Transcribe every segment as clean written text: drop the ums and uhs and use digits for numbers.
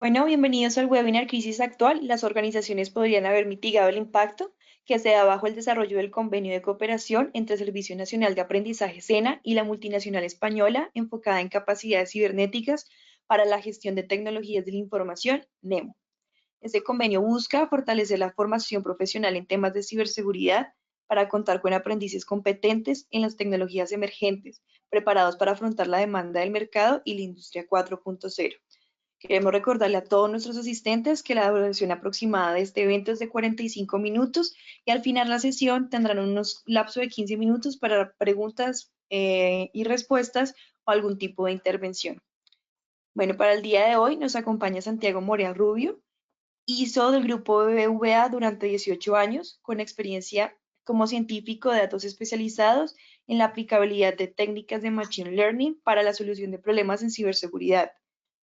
Bueno, bienvenidos al webinar Crisis Actual. Las organizaciones podrían haber mitigado el impacto que se da bajo el desarrollo del convenio de cooperación entre el Servicio Nacional de Aprendizaje SENA y la multinacional española enfocada en capacidades cibernéticas para la gestión de tecnologías de la información, NEMO. Este convenio busca fortalecer la formación profesional en temas de ciberseguridad para contar con aprendices competentes en las tecnologías emergentes, preparados para afrontar la demanda del mercado y la industria 4.0. Queremos recordarle a todos nuestros asistentes que la duración aproximada de este evento es de 45 minutos y al final de la sesión tendrán unos lapso de 15 minutos para preguntas y respuestas o algún tipo de intervención. Bueno, para el día de hoy nos acompaña Santiago Morea Rubio, ISO del grupo BBVA durante 18 años, con experiencia como científico de datos especializados en la aplicabilidad de técnicas de Machine Learning para la solución de problemas en ciberseguridad.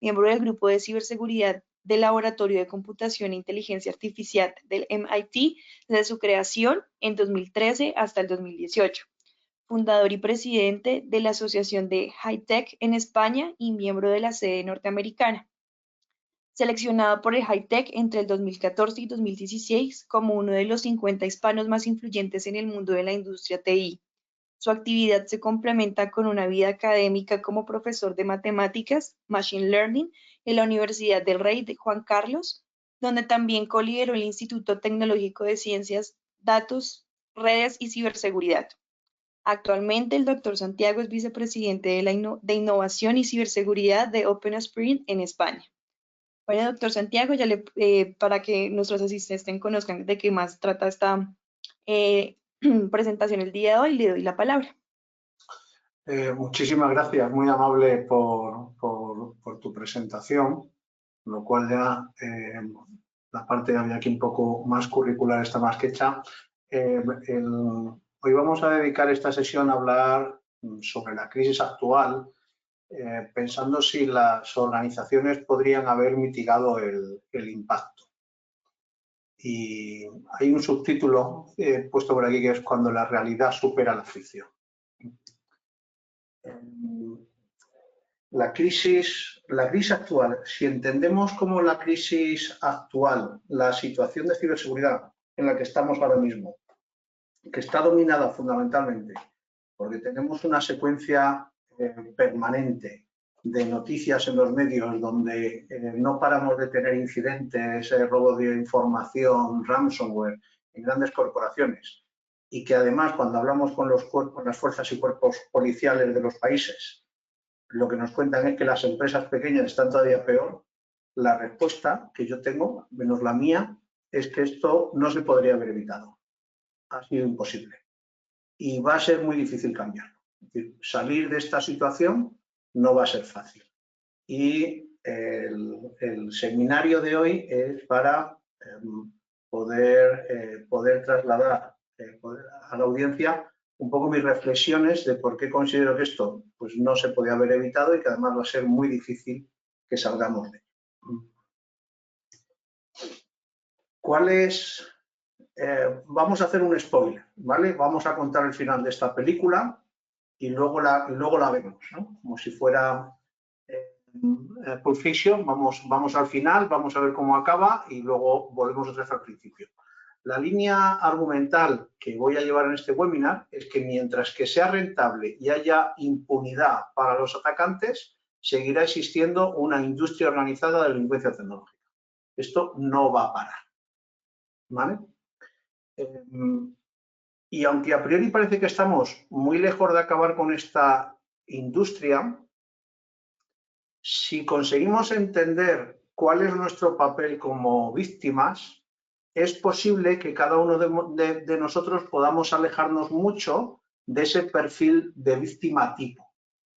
Miembro del grupo de ciberseguridad del Laboratorio de Computación e Inteligencia Artificial del MIT desde su creación en 2013 hasta el 2018. Fundador y presidente de la Asociación de High Tech en España y miembro de la sede norteamericana, seleccionado por el High Tech entre el 2014 y 2016 como uno de los 50 hispanos más influyentes en el mundo de la industria TI. Su actividad se complementa con una vida académica como profesor de matemáticas, Machine Learning, en la Universidad del Rey de Juan Carlos, donde también colideró el Instituto Tecnológico de Ciencias, Datos, Redes y Ciberseguridad. Actualmente, el Dr. Santiago es vicepresidente de Innovación y Ciberseguridad de OpenSprint en España. Bueno, doctor Santiago, para que nuestros asistentes conozcan de qué más trata esta eh, presentación el día de hoy, le doy la palabra. Muchísimas gracias, muy amable por tu presentación, lo cual ya la parte de aquí un poco más curricular está más que hecha. Hoy vamos a dedicar esta sesión a hablar sobre la crisis actual, pensando si las organizaciones podrían haber mitigado el impacto. Y hay un subtítulo puesto por aquí que es cuando la realidad supera la ficción. La crisis actual, si entendemos como la crisis actual, la situación de ciberseguridad en la que estamos ahora mismo, que está dominada fundamentalmente porque tenemos una secuencia permanente de noticias en los medios donde no paramos de tener incidentes, robo de información, ransomware en grandes corporaciones, y que además cuando hablamos con las fuerzas y cuerpos policiales de los países, lo que nos cuentan es que las empresas pequeñas están todavía peor. La respuesta que yo tengo, menos la mía, es que esto no se podría haber evitado. Ha sido imposible. Y va a ser muy difícil cambiarlo. Es decir, salir de esta situación no va a ser fácil. Y el seminario de hoy es para poder trasladar a la audiencia un poco mis reflexiones de por qué considero que esto pues, no se podía haber evitado y que además va a ser muy difícil que salgamos de ello. ¿Cuál es? Vamos a hacer un spoiler, ¿vale? Vamos a contar el final de esta película y luego la vemos, ¿no? Como si fuera Pulp Fiction, vamos al final, vamos a ver cómo acaba y luego volvemos otra vez al principio. La línea argumental que voy a llevar en este webinar es que mientras que sea rentable y haya impunidad para los atacantes, seguirá existiendo una industria organizada de delincuencia tecnológica. Esto no va a parar, ¿vale? Y aunque a priori parece que estamos muy lejos de acabar con esta industria, si conseguimos entender cuál es nuestro papel como víctimas, es posible que cada uno de nosotros podamos alejarnos mucho de ese perfil de víctima tipo,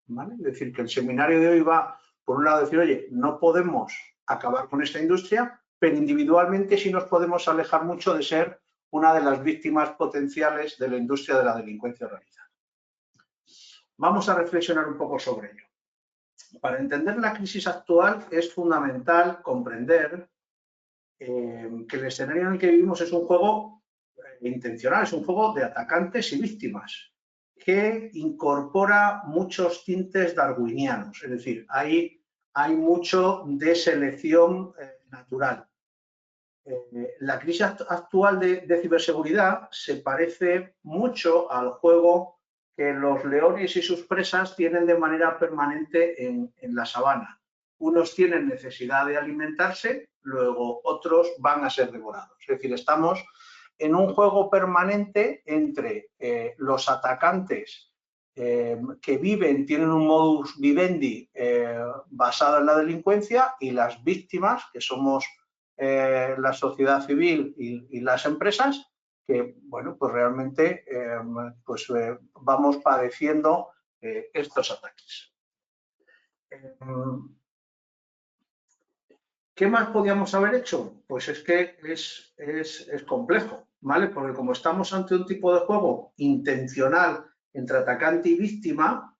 ¿vale? Es decir, que el seminario de hoy va, por un lado, a decir, oye, no podemos acabar con esta industria, pero individualmente sí nos podemos alejar mucho de ser una de las víctimas potenciales de la industria de la delincuencia organizada. Vamos a reflexionar un poco sobre ello. Para entender la crisis actual es fundamental comprender que el escenario en el que vivimos es un juego intencional, es un juego de atacantes y víctimas, que incorpora muchos tintes darwinianos. Es decir, hay hay mucho de selección natural. La crisis actual de ciberseguridad se parece mucho al juego que los leones y sus presas tienen de manera permanente en la sabana. Unos tienen necesidad de alimentarse, luego otros van a ser devorados. Es decir, estamos en un juego permanente entre los atacantes que viven, tienen un modus vivendi basado en la delincuencia, y las víctimas, que somos la sociedad civil y las empresas, que, bueno, pues realmente vamos padeciendo estos ataques. ¿Qué más podíamos haber hecho? Pues es que es complejo, ¿vale? Porque como estamos ante un tipo de juego intencional entre atacante y víctima,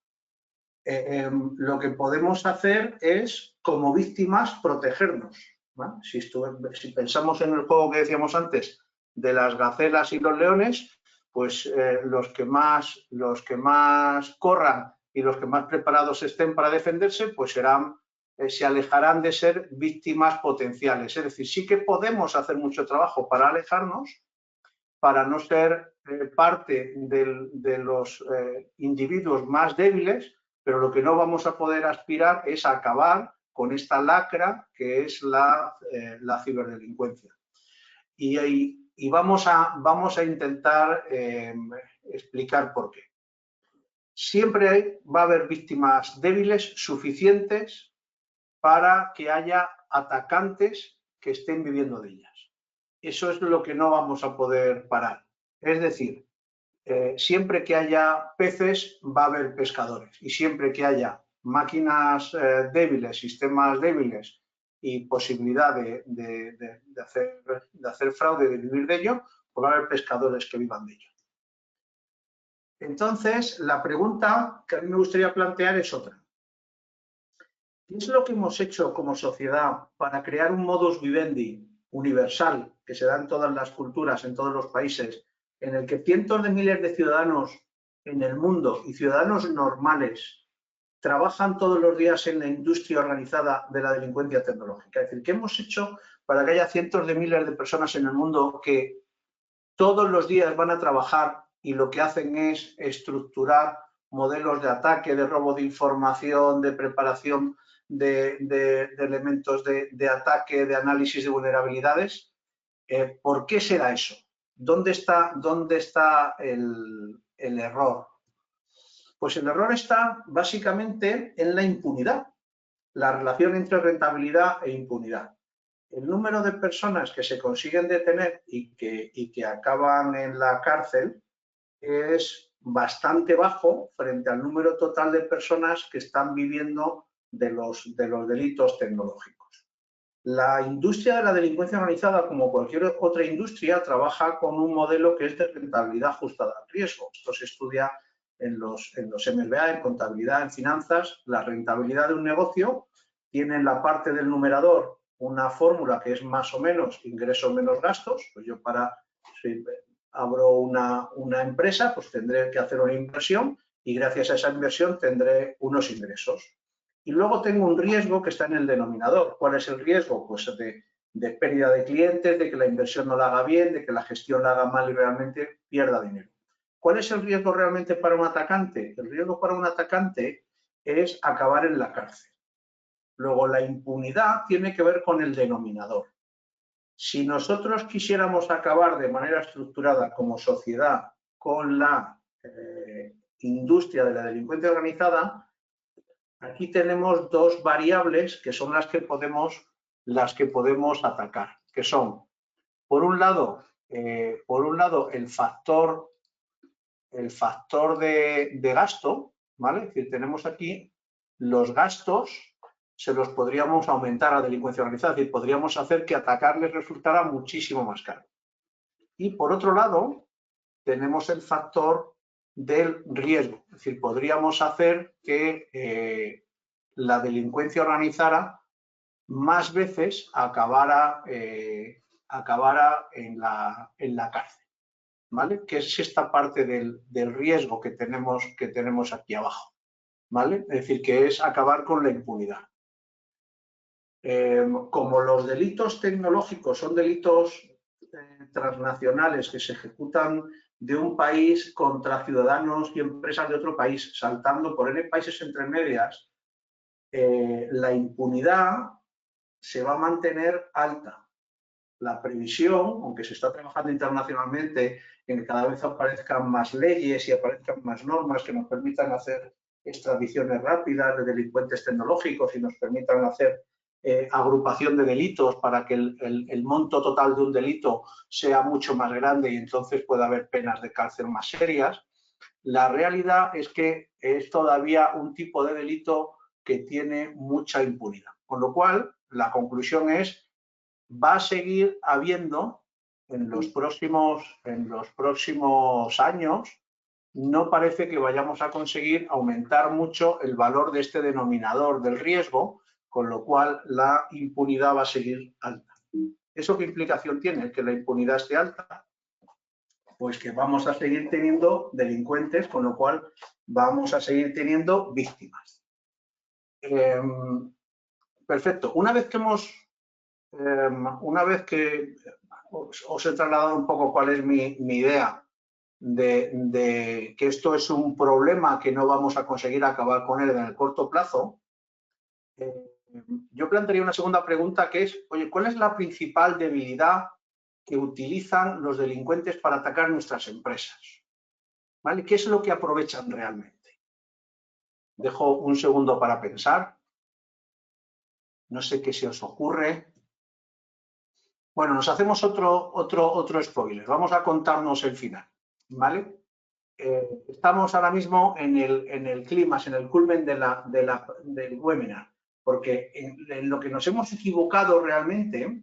lo que podemos hacer es, como víctimas, protegernos, ¿vale? Si pensamos en el juego que decíamos antes de las gacelas y los leones, pues los que más corran y los que más preparados estén para defenderse, pues se alejarán de ser víctimas potenciales. Es decir, sí que podemos hacer mucho trabajo para alejarnos, para no ser parte de los individuos más débiles, pero lo que no vamos a poder aspirar es a acabar con esta lacra que es la ciberdelincuencia. Y vamos a intentar explicar por qué. Siempre va a haber víctimas débiles suficientes para que haya atacantes que estén viviendo de ellas. Eso es lo que no vamos a poder parar. Es decir, siempre que haya peces va a haber pescadores, y siempre que haya máquinas débiles, sistemas débiles y posibilidad de hacer fraude, de vivir de ello, pues va a haber pescadores que vivan de ello. Entonces, la pregunta que a mí me gustaría plantear es otra. ¿Qué es lo que hemos hecho como sociedad para crear un modus vivendi universal que se da en todas las culturas, en todos los países, en el que cientos de miles de ciudadanos en el mundo y ciudadanos normales trabajan todos los días en la industria organizada de la delincuencia tecnológica? Es decir, ¿qué hemos hecho para que haya cientos de miles de personas en el mundo que todos los días van a trabajar y lo que hacen es estructurar modelos de ataque, de robo de información, de preparación de elementos de ataque, de análisis de vulnerabilidades? ¿Por qué será eso? ¿Dónde está el error? Pues el error está básicamente en la impunidad, la relación entre rentabilidad e impunidad. El número de personas que se consiguen detener y que acaban en la cárcel es bastante bajo frente al número total de personas que están viviendo de los delitos tecnológicos. La industria de la delincuencia organizada, como cualquier otra industria, trabaja con un modelo que es de rentabilidad ajustada al riesgo. Esto se estudia en los MBA, en contabilidad, en finanzas. La rentabilidad de un negocio tiene en la parte del numerador una fórmula que es más o menos ingresos menos gastos. Pues yo si abro una empresa, pues tendré que hacer una inversión y gracias a esa inversión tendré unos ingresos. Y luego tengo un riesgo que está en el denominador. ¿Cuál es el riesgo? Pues de pérdida de clientes, de que la inversión no la haga bien, de que la gestión la haga mal y realmente pierda dinero. ¿Cuál es el riesgo realmente para un atacante? El riesgo para un atacante es acabar en la cárcel. Luego, la impunidad tiene que ver con el denominador. Si nosotros quisiéramos acabar de manera estructurada como sociedad con la industria de la delincuencia organizada, aquí tenemos dos variables que son las que podemos atacar, que son, por un lado el factor de gasto, ¿vale? Es decir, tenemos aquí los gastos, se los podríamos aumentar a la delincuencia organizada, es decir, podríamos hacer que atacarles resultara muchísimo más caro. Y por otro lado, tenemos el factor del riesgo, es decir, podríamos hacer que la delincuencia organizada más veces acabara en la cárcel, ¿vale? Que es esta parte del riesgo que tenemos aquí abajo, ¿vale? Es decir, que es acabar con la impunidad. Como los delitos tecnológicos son delitos transnacionales que se ejecutan de un país contra ciudadanos y empresas de otro país, saltando por N países entre medias, la impunidad se va a mantener alta. La previsión, aunque se está trabajando internacionalmente en que cada vez aparezcan más leyes y aparezcan más normas que nos permitan hacer extradiciones rápidas de delincuentes tecnológicos y nos permitan hacer agrupación de delitos para que el monto total de un delito sea mucho más grande y entonces pueda haber penas de cárcel más serias. La realidad es que es todavía un tipo de delito que tiene mucha impunidad. Con lo cual, la conclusión es: va a seguir habiendo en los próximos años, no parece que vayamos a conseguir aumentar mucho el valor de este denominador del riesgo, con lo cual la impunidad va a seguir alta. ¿Eso qué implicación tiene? Que la impunidad esté alta. Pues que vamos a seguir teniendo delincuentes, con lo cual vamos a seguir teniendo víctimas. Perfecto. Una vez que os he trasladado un poco cuál es mi idea de que esto es un problema que no vamos a conseguir acabar con él en el corto plazo, yo plantearía una segunda pregunta que es, oye, ¿cuál es la principal debilidad que utilizan los delincuentes para atacar nuestras empresas? ¿Vale? ¿Qué es lo que aprovechan realmente? Dejo un segundo para pensar. No sé qué se os ocurre. Bueno, nos hacemos otro spoiler. Vamos a contarnos el final, ¿vale? Estamos ahora mismo en el clímax, en el culmen del webinar, porque en lo que nos hemos equivocado realmente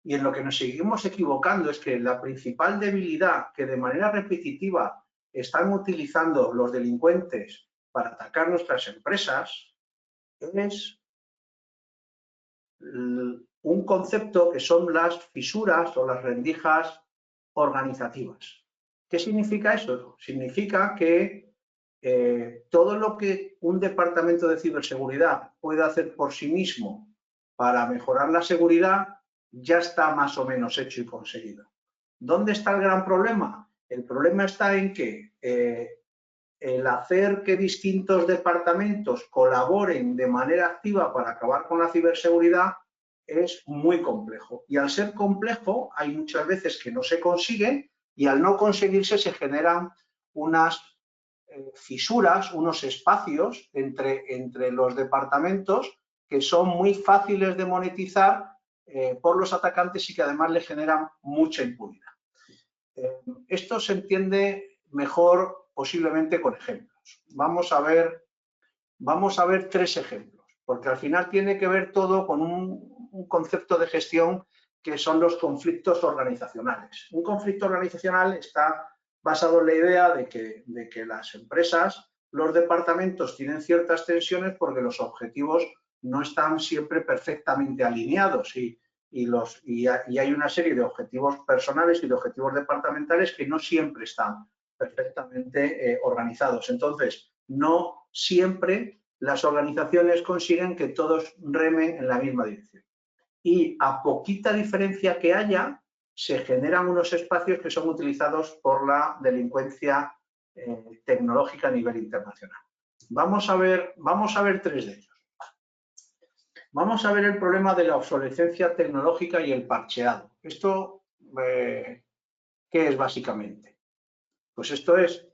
y en lo que nos seguimos equivocando es que la principal debilidad que de manera repetitiva están utilizando los delincuentes para atacar nuestras empresas es un concepto que son las fisuras o las rendijas organizativas. ¿Qué significa eso? Significa que todo lo que un departamento de ciberseguridad puede hacer por sí mismo para mejorar la seguridad ya está más o menos hecho y conseguido. ¿Dónde está el gran problema? El problema está en que el hacer que distintos departamentos colaboren de manera activa para acabar con la ciberseguridad es muy complejo. Y al ser complejo, hay muchas veces que no se consigue y al no conseguirse se generan unas fisuras, unos espacios entre los departamentos que son muy fáciles de monetizar por los atacantes y que además le generan mucha impunidad. Esto se entiende mejor posiblemente con ejemplos. Vamos a ver 3 ejemplos, porque al final tiene que ver todo con un concepto de gestión que son los conflictos organizacionales. Un conflicto organizacional está basado en la idea de que las empresas, los departamentos tienen ciertas tensiones porque los objetivos no están siempre perfectamente alineados y hay una serie de objetivos personales y de objetivos departamentales que no siempre están perfectamente organizados. Entonces, no siempre las organizaciones consiguen que todos remen en la misma dirección. Y a poquita diferencia que haya, se generan unos espacios que son utilizados por la delincuencia tecnológica a nivel internacional. Vamos a ver 3 de ellos. Vamos a ver el problema de la obsolescencia tecnológica y el parcheado. ¿Esto qué es básicamente? Pues esto es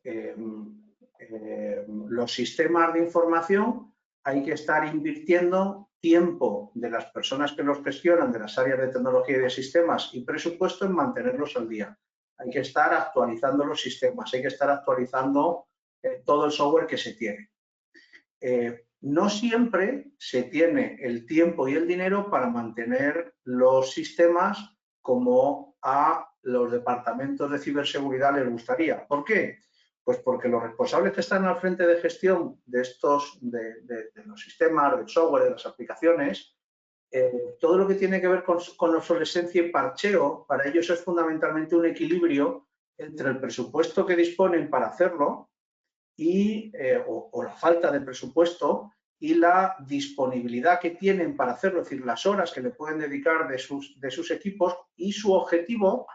los sistemas de información. Hay que estar invirtiendo tiempo de las personas que los gestionan, de las áreas de tecnología y de sistemas y presupuesto en mantenerlos al día. Hay que estar actualizando los sistemas, hay que estar actualizando todo el software que se tiene. No siempre se tiene el tiempo y el dinero para mantener los sistemas como a los departamentos de ciberseguridad les gustaría. ¿Por qué? Pues porque los responsables que están al frente de gestión de los sistemas, del software, de las aplicaciones, todo lo que tiene que ver con obsolescencia y parcheo, para ellos es fundamentalmente un equilibrio entre el presupuesto que disponen para hacerlo y, o la falta de presupuesto y la disponibilidad que tienen para hacerlo, es decir, las horas que le pueden dedicar de sus equipos, y su objetivo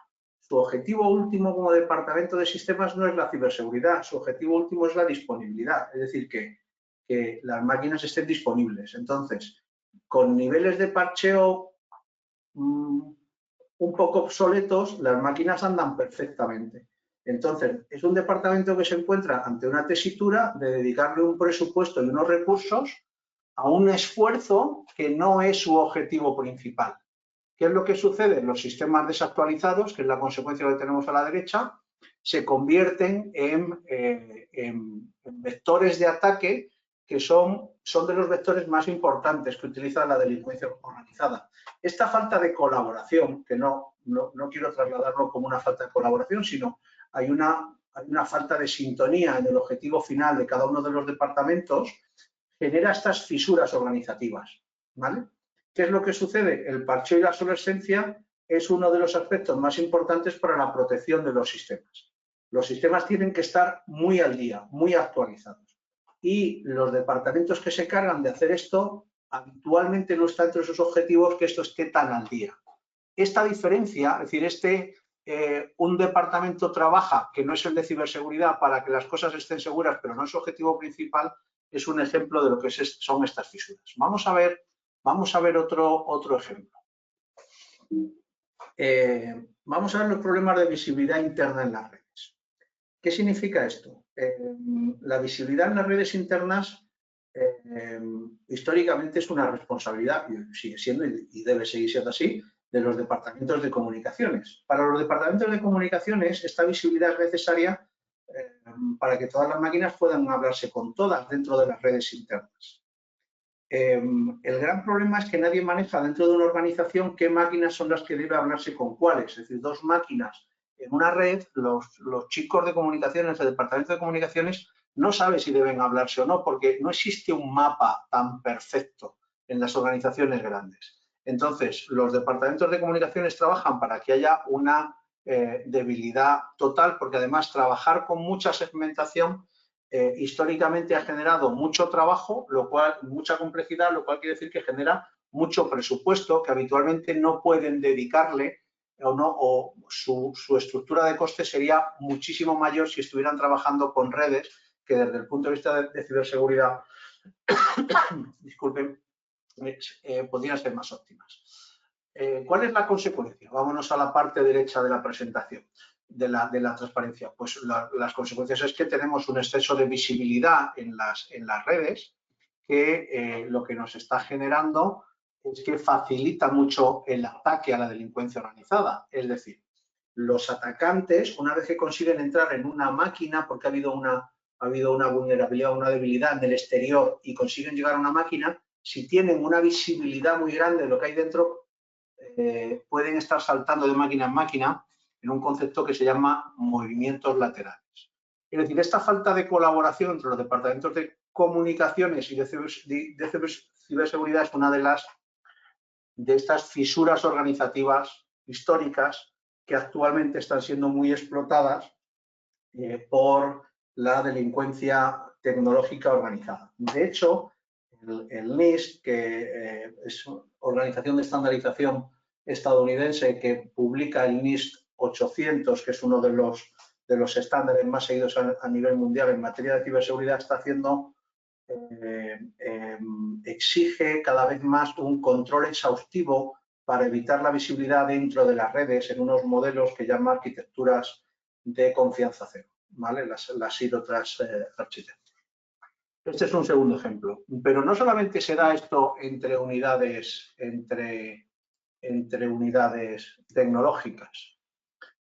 último como departamento de sistemas no es la ciberseguridad, su objetivo último es la disponibilidad, es decir, que las máquinas estén disponibles. Entonces, con niveles de parcheo un poco obsoletos, las máquinas andan perfectamente. Entonces, es un departamento que se encuentra ante una tesitura de dedicarle un presupuesto y unos recursos a un esfuerzo que no es su objetivo principal. ¿Qué es lo que sucede? Los sistemas desactualizados, que es la consecuencia que tenemos a la derecha, se convierten en vectores de ataque que son de los vectores más importantes que utiliza la delincuencia organizada. Esta falta de colaboración, que no quiero trasladarlo como una falta de colaboración, sino hay una falta de sintonía en el objetivo final de cada uno de los departamentos, genera estas fisuras organizativas, ¿vale? ¿Qué es lo que sucede? El parcheo y la obsolescencia es uno de los aspectos más importantes para la protección de los sistemas. Los sistemas tienen que estar muy al día, muy actualizados. Y los departamentos que se cargan de hacer esto, habitualmente no está entre sus objetivos que esto esté tan al día. Esta diferencia, es decir, un departamento trabaja, que no es el de ciberseguridad, para que las cosas estén seguras, pero no es su objetivo principal, es un ejemplo de lo que son estas fisuras. Vamos a ver otro ejemplo. Vamos a ver los problemas de visibilidad interna en las redes. ¿Qué significa esto? La visibilidad en las redes internas históricamente es una responsabilidad, y sigue siendo y debe seguir siendo así, de los departamentos de comunicaciones. Para los departamentos de comunicaciones, esta visibilidad es necesaria para que todas las máquinas puedan hablarse con todas dentro de las redes internas. El gran problema es que nadie maneja dentro de una organización qué máquinas son las que debe hablarse con cuáles. Es decir, dos máquinas en una red, los chicos de comunicaciones, el departamento de comunicaciones, no sabe si deben hablarse o no, porque no existe un mapa tan perfecto en las organizaciones grandes. Entonces, los departamentos de comunicaciones trabajan para que haya una debilidad total, porque además trabajar con mucha segmentación históricamente ha generado mucho trabajo, mucha complejidad, lo cual quiere decir que genera mucho presupuesto que habitualmente no pueden dedicarle o su estructura de coste sería muchísimo mayor si estuvieran trabajando con redes que desde el punto de vista de ciberseguridad, disculpen, podrían ser más óptimas. ¿Cuál es la consecuencia? Vámonos a la parte derecha de la presentación de la transparencia. Pues las consecuencias es que tenemos un exceso de visibilidad en las redes que lo que nos está generando es que facilita mucho el ataque a la delincuencia organizada. Es decir, los atacantes, una vez que consiguen entrar en una máquina porque ha habido una vulnerabilidad, una debilidad en el exterior y consiguen llegar a una máquina, si tienen una visibilidad muy grande de lo que hay dentro, pueden estar saltando de máquina en máquina en un concepto que se llama movimientos laterales. Es decir, esta falta de colaboración entre los departamentos de comunicaciones y de ciberseguridad es una de estas fisuras organizativas históricas que actualmente están siendo muy explotadas por la delincuencia tecnológica organizada. De hecho, el NIST, que es Organización de Estandarización estadounidense, que publica el NIST 800, que es uno de los estándares más seguidos a nivel mundial en materia de ciberseguridad, está haciendo, exige cada vez más un control exhaustivo para evitar la visibilidad dentro de las redes en unos modelos que llama arquitecturas de confianza cero, ¿vale? Las Zero Trust Architecture. Este es un segundo ejemplo, pero no solamente se da esto entre unidades tecnológicas,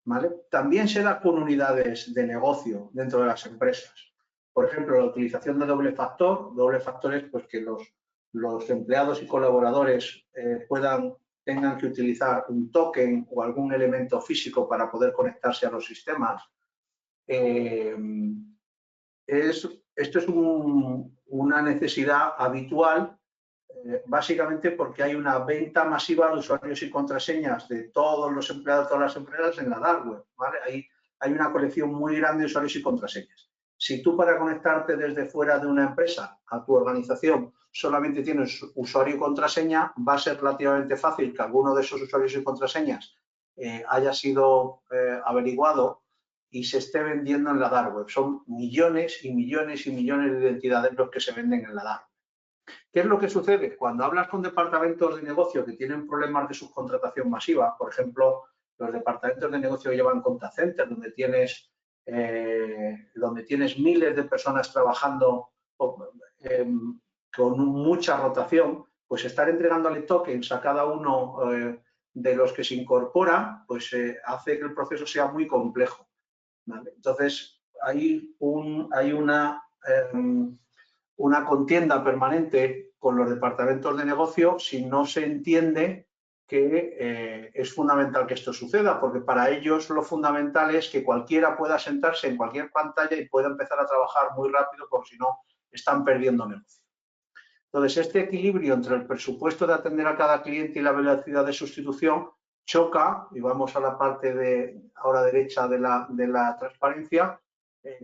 ¿vale? También se da con unidades de negocio dentro de las empresas. Por ejemplo, la utilización de doble factor. Doble factor es pues, que los empleados y colaboradores tengan que utilizar un token o algún elemento físico para poder conectarse a los sistemas. Esto es una necesidad habitual, básicamente porque hay una venta masiva de usuarios y contraseñas de todos los empleados de todas las empresas en la dark web, ¿vale? Hay una colección muy grande de usuarios y contraseñas. Si tú para conectarte desde fuera de una empresa a tu organización solamente tienes usuario y contraseña, va a ser relativamente fácil que alguno de esos usuarios y contraseñas haya sido averiguado y se esté vendiendo en la dark web. Son millones y millones y millones de identidades los que se venden en la dark web. ¿Qué es lo que sucede? Cuando hablas con departamentos de negocio que tienen problemas de subcontratación masiva, por ejemplo, los departamentos de negocio que llevan contact center, donde tienes miles de personas trabajando con mucha rotación, pues estar entregándole tokens a cada uno de los que se incorpora, pues hace que el proceso sea muy complejo, ¿vale? Entonces, hay una contienda permanente con los departamentos de negocio si no se entiende que es fundamental que esto suceda, porque para ellos lo fundamental es que cualquiera pueda sentarse en cualquier pantalla y pueda empezar a trabajar muy rápido, porque si no, están perdiendo negocio. Entonces, este equilibrio entre el presupuesto de atender a cada cliente y la velocidad de sustitución choca, y vamos a la parte ahora derecha de la transparencia,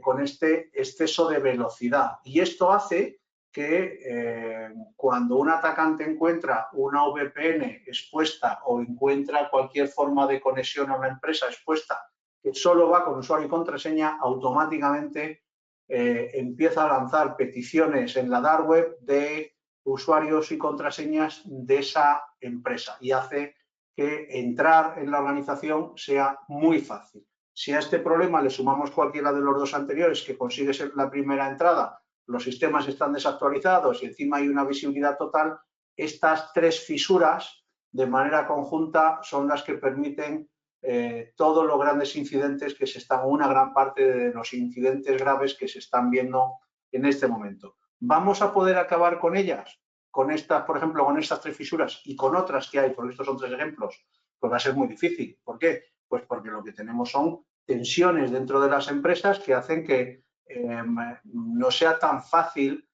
con este exceso de velocidad. Y esto hace que cuando un atacante encuentra una VPN expuesta o encuentra cualquier forma de conexión a una empresa expuesta que solo va con usuario y contraseña, automáticamente empieza a lanzar peticiones en la dark web de usuarios y contraseñas de esa empresa y hace que entrar en la organización sea muy fácil. Si a este problema le sumamos cualquiera de los dos anteriores, que consigue ser la primera entrada, los sistemas están desactualizados y encima hay una visibilidad total, estas tres fisuras de manera conjunta son las que permiten todos los grandes incidentes una gran parte de los incidentes graves que se están viendo en este momento. ¿Vamos a poder acabar con ellas? Con estas, por ejemplo, con estas tres fisuras y con otras que hay, porque estos son tres ejemplos, pues va a ser muy difícil. ¿Por qué? Pues porque lo que tenemos son tensiones dentro de las empresas que hacen que no sea tan fácil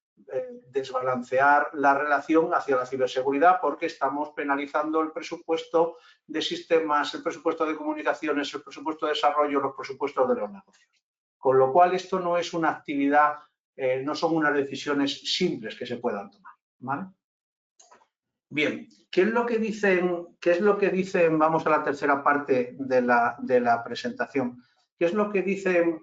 desbalancear la relación hacia la ciberseguridad, porque estamos penalizando el presupuesto de sistemas, el presupuesto de comunicaciones, el presupuesto de desarrollo, los presupuestos de los negocios. Con lo cual, esto no es una actividad, no son unas decisiones simples que se puedan tomar, ¿vale? Bien, ¿qué es lo que dicen? Vamos a la tercera parte de la presentación. ¿Qué es lo que dicen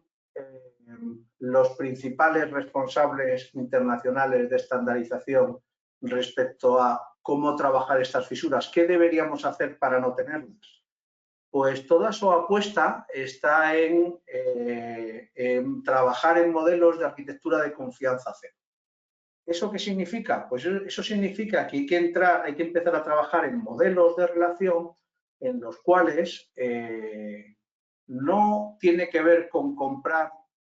los principales responsables internacionales de estandarización respecto a cómo trabajar estas fisuras? ¿Qué deberíamos hacer para no tenerlas? Pues toda su apuesta está en trabajar en modelos de arquitectura de confianza cero. ¿Eso qué significa? Pues eso significa que hay que empezar a trabajar en modelos de relación en los cuales no tiene que ver con comprar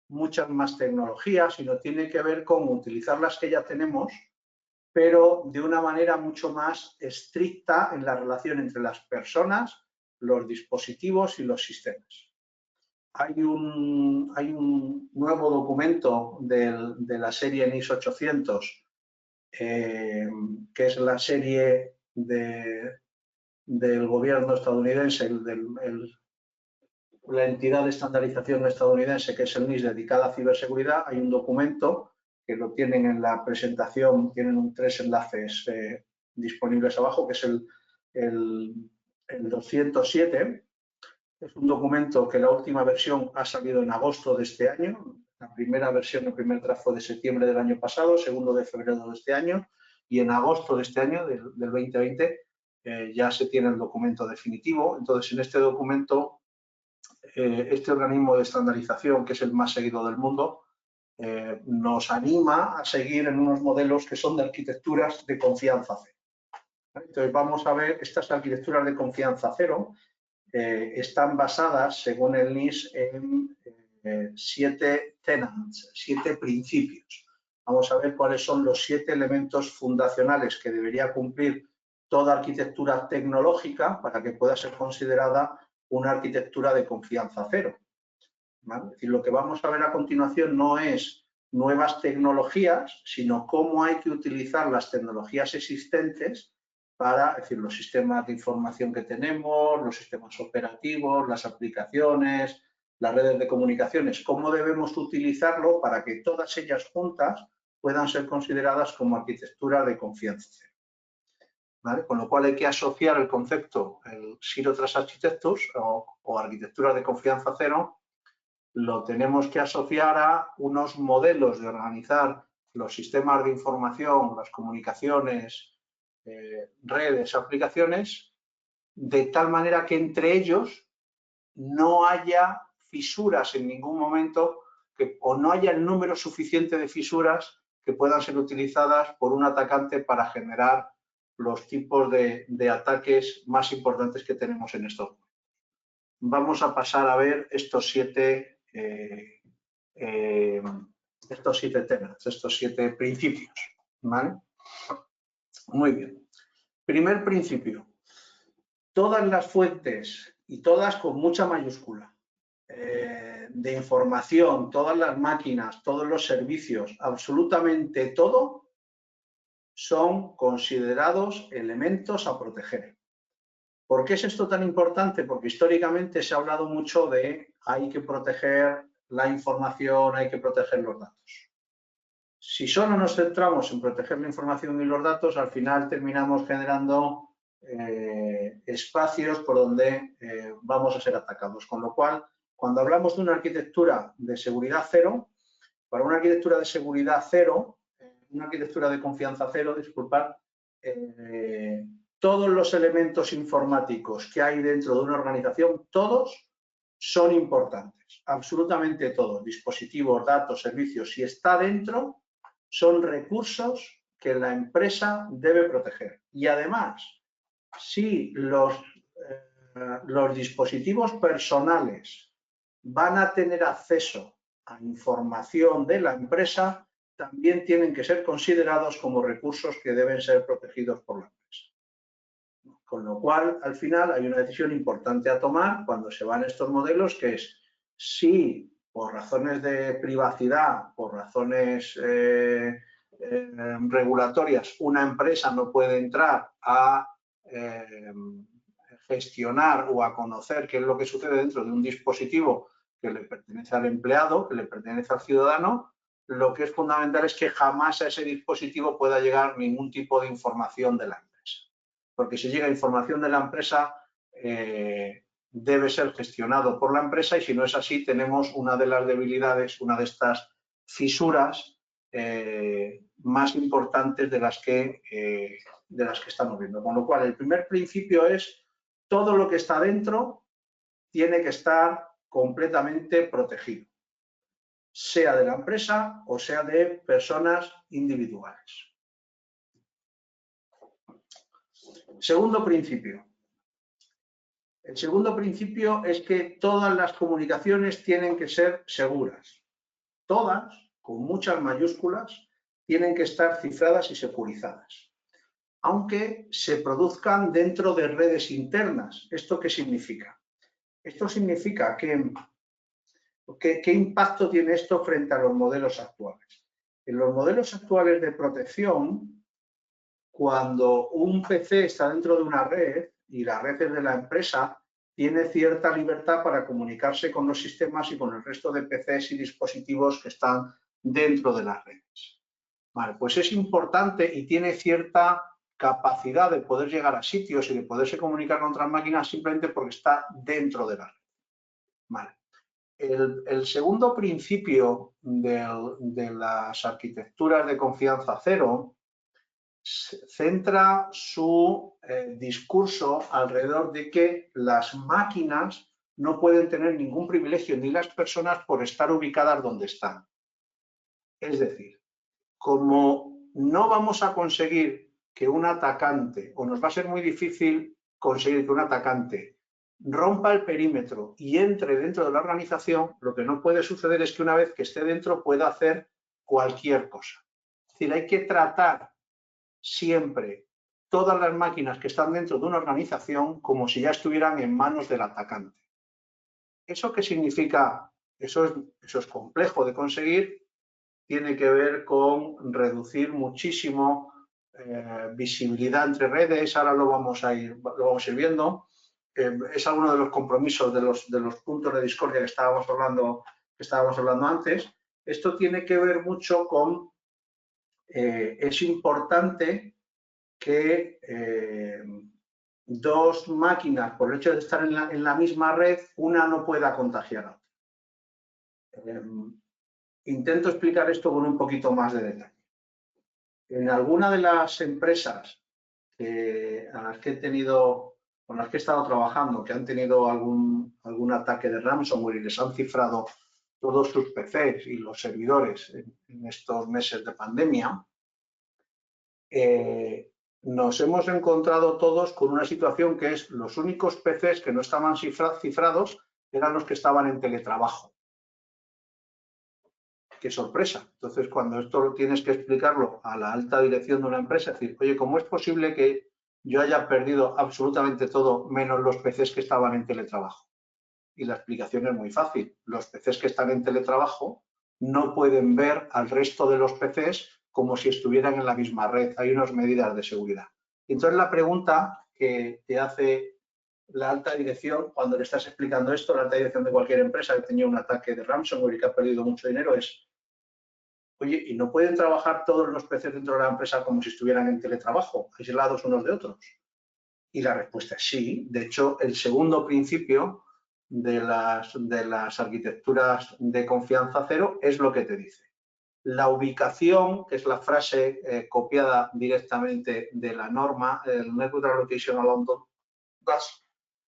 muchas más tecnologías, sino tiene que ver con utilizar las que ya tenemos, pero de una manera mucho más estricta en la relación entre las personas, los dispositivos y los sistemas. Hay un nuevo documento de la serie NIS 800, que es la serie del gobierno estadounidense, la entidad de estandarización estadounidense, que es el NIS, dedicada a ciberseguridad. Hay un documento que lo tienen en la presentación, tienen 3 enlaces disponibles abajo, que es el 207. Es un documento que la última versión ha salido en agosto de este año. La primera versión, el primer draft fue de septiembre del año pasado, segundo de febrero de este año, y en agosto de este año, del 2020, ya se tiene el documento definitivo. Entonces, en este documento, este organismo de estandarización, que es el más seguido del mundo, nos anima a seguir en unos modelos que son de arquitecturas de confianza cero. Entonces, vamos a ver estas arquitecturas de confianza cero. Están basadas, según el NIS, en 7 tenets, 7 principios. Vamos a ver cuáles son los 7 elementos fundacionales que debería cumplir toda arquitectura tecnológica para que pueda ser considerada una arquitectura de confianza cero, ¿vale? Es decir, lo que vamos a ver a continuación no es nuevas tecnologías, sino cómo hay que utilizar las tecnologías existentes para, es decir, los sistemas de información que tenemos, los sistemas operativos, las aplicaciones, las redes de comunicaciones, cómo debemos utilizarlo para que todas ellas juntas puedan ser consideradas como arquitectura de confianza cero. ¿Vale? Con lo cual hay que asociar el concepto, el Zero Trust Architecture o arquitectura de confianza cero, lo tenemos que asociar a unos modelos de organizar los sistemas de información, las comunicaciones, redes, aplicaciones, de tal manera que entre ellos no haya fisuras en ningún momento o no haya el número suficiente de fisuras que puedan ser utilizadas por un atacante para generar los tipos de ataques más importantes que tenemos en estos momentos. Vamos a pasar a ver estos siete temas, estos 7 principios. ¿Vale? Muy bien. Primer principio. Todas las fuentes, y todas con mucha mayúscula, de información, todas las máquinas, todos los servicios, absolutamente todo, son considerados elementos a proteger. ¿Por qué es esto tan importante? Porque históricamente se ha hablado mucho de hay que proteger la información, hay que proteger los datos. Si solo nos centramos en proteger la información y los datos, al final terminamos generando espacios por donde vamos a ser atacados. Con lo cual, cuando hablamos de una arquitectura de seguridad cero, para una arquitectura de seguridad cero, una arquitectura de confianza cero, disculpad, todos los elementos informáticos que hay dentro de una organización, todos son importantes, absolutamente todos, dispositivos, datos, servicios, si está dentro, son recursos que la empresa debe proteger. Y además, si los dispositivos personales van a tener acceso a información de la empresa, también tienen que ser considerados como recursos que deben ser protegidos por la empresa. Con lo cual, al final, hay una decisión importante a tomar cuando se van estos modelos, que es si por razones de privacidad, por razones regulatorias, una empresa no puede entrar a gestionar o a conocer qué es lo que sucede dentro de un dispositivo que le pertenece al empleado, que le pertenece al ciudadano, lo que es fundamental es que jamás a ese dispositivo pueda llegar ningún tipo de información de la empresa. Porque si llega información de la empresa, debe ser gestionado por la empresa y si no es así, tenemos una de las debilidades, una de estas fisuras más importantes de las que estamos viendo. Con lo cual, el primer principio es todo lo que está dentro tiene que estar completamente protegido, sea de la empresa o sea de personas individuales. Segundo principio. El segundo principio es que todas las comunicaciones tienen que ser seguras. Todas, con muchas mayúsculas, tienen que estar cifradas y securizadas, aunque se produzcan dentro de redes internas. ¿Esto qué significa? Esto significa que ¿qué impacto tiene esto frente a los modelos actuales? En los modelos actuales de protección, cuando un PC está dentro de una red y la red es de la empresa, tiene cierta libertad para comunicarse con los sistemas y con el resto de PCs y dispositivos que están dentro de las redes. Vale, pues es importante y tiene cierta capacidad de poder llegar a sitios y de poderse comunicar con otras máquinas simplemente porque está dentro de la red. Vale. El segundo principio de las arquitecturas de confianza cero centra su discurso alrededor de que las máquinas no pueden tener ningún privilegio ni las personas por estar ubicadas donde están. Es decir, como no vamos a conseguir que un atacante, o nos va a ser muy difícil conseguir que un atacante rompa el perímetro y entre dentro de la organización, lo que no puede suceder es que una vez que esté dentro pueda hacer cualquier cosa. Es decir, hay que tratar siempre todas las máquinas que están dentro de una organización como si ya estuvieran en manos del atacante. ¿Eso qué significa? Eso es complejo de conseguir. Tiene que ver con reducir muchísimo visibilidad entre redes. Ahora lo vamos a ir viendo. es alguno de los compromisos de los puntos de discordia que estábamos hablando antes. Esto tiene que ver mucho con, es importante que dos máquinas, por el hecho de estar en la misma red, una no pueda contagiar a otra. Intento explicar esto con un poquito más de detalle. En alguna de las empresas con las que he estado trabajando, que han tenido algún ataque de ransomware y les han cifrado todos sus PCs y los servidores en estos meses de pandemia, nos hemos encontrado todos con una situación que es los únicos PCs que no estaban cifrados eran los que estaban en teletrabajo. ¡Qué sorpresa! Entonces, cuando esto lo tienes que explicarlo a la alta dirección de una empresa, es decir, oye, ¿cómo es posible que yo haya perdido absolutamente todo menos los PCs que estaban en teletrabajo? Y la explicación es muy fácil. Los PCs que están en teletrabajo no pueden ver al resto de los PCs como si estuvieran en la misma red. Hay unas medidas de seguridad. Entonces, la pregunta que te hace la alta dirección cuando le estás explicando esto, la alta dirección de cualquier empresa que tenía un ataque de ransomware y que ha perdido mucho dinero es: oye, ¿y no pueden trabajar todos los PCs dentro de la empresa como si estuvieran en teletrabajo, aislados unos de otros? Y la respuesta es sí. De hecho, el segundo principio de las arquitecturas de confianza cero es lo que te dice. La ubicación, que es la frase copiada directamente de la norma, el Network Location Alone does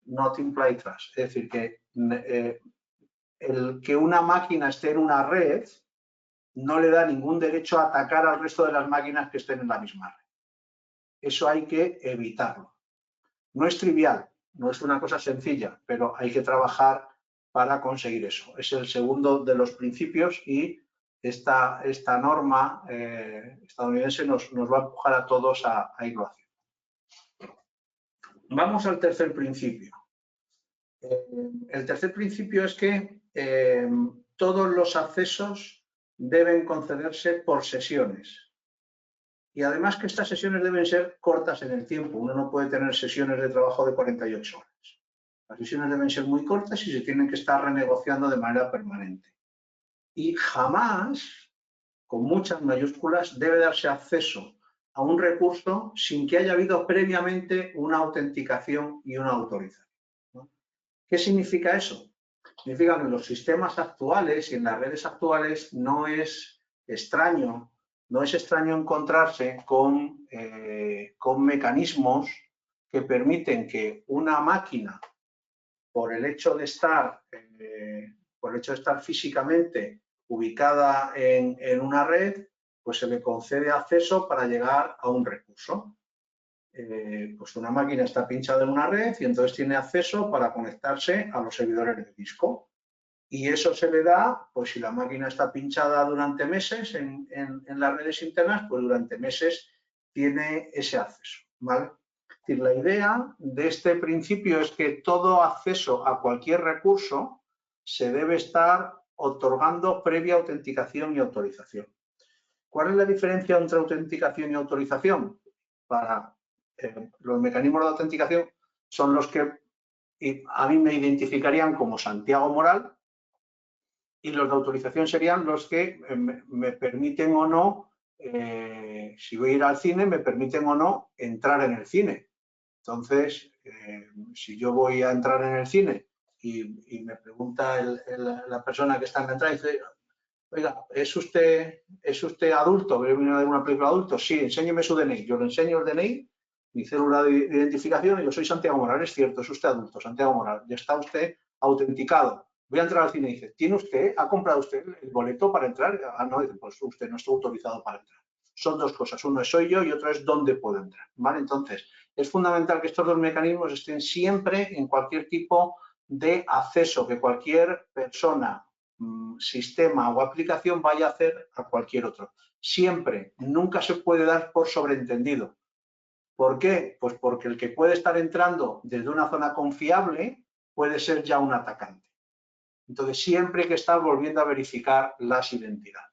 not imply trust. Es decir, que el que una máquina esté en una red no le da ningún derecho a atacar al resto de las máquinas que estén en la misma red. Eso hay que evitarlo. No es trivial, no es una cosa sencilla, pero hay que trabajar para conseguir eso. Es el segundo de los principios y esta norma estadounidense nos va a empujar a todos a irlo haciendo. Vamos al tercer principio. El tercer principio es que todos los accesos deben concederse por sesiones. Y además que estas sesiones deben ser cortas en el tiempo. Uno no puede tener sesiones de trabajo de 48 horas. Las sesiones deben ser muy cortas y se tienen que estar renegociando de manera permanente. Y jamás, con muchas mayúsculas, debe darse acceso a un recurso sin que haya habido previamente una autenticación y una autorización. ¿Qué significa eso? Significa que en los sistemas actuales y en las redes actuales no es extraño encontrarse con mecanismos que permiten que una máquina, por el hecho de estar físicamente ubicada en una red, pues se le concede acceso para llegar a un recurso. Pues una máquina está pinchada en una red y entonces tiene acceso para conectarse a los servidores de disco. Y eso se le da, pues si la máquina está pinchada durante meses en las redes internas, pues durante meses tiene ese acceso, ¿vale? Es decir, la idea de este principio es que todo acceso a cualquier recurso se debe estar otorgando previa autenticación y autorización. ¿Cuál es la diferencia entre autenticación y autorización? Para los mecanismos de autenticación son los que a mí me identificarían como Santiago Moral, y los de autorización serían los que me permiten o no, si voy a ir al cine, me permiten o no entrar en el cine. Entonces, si yo voy a entrar en el cine y me pregunta la persona que está en la entrada y dice: oiga, ¿es usted adulto? ¿Viene de una película de adultos? Sí, enséñeme su DNI. Yo le enseño el DNI, mi célula de identificación, y yo soy Santiago Moral. Es cierto, es usted adulto, Santiago Moral. Ya está usted autenticado. Voy a entrar al cine y dice: ¿ha comprado usted el boleto para entrar? Ah, no, pues usted no está autorizado para entrar. Son dos cosas, uno es soy yo y otro es dónde puedo entrar, ¿vale? Entonces, es fundamental que estos dos mecanismos estén siempre en cualquier tipo de acceso que cualquier persona, sistema o aplicación vaya a hacer a cualquier otro. Siempre, nunca se puede dar por sobreentendido. ¿Por qué? Pues porque el que puede estar entrando desde una zona confiable puede ser ya un atacante. Entonces, siempre hay que estar volviendo a verificar las identidades.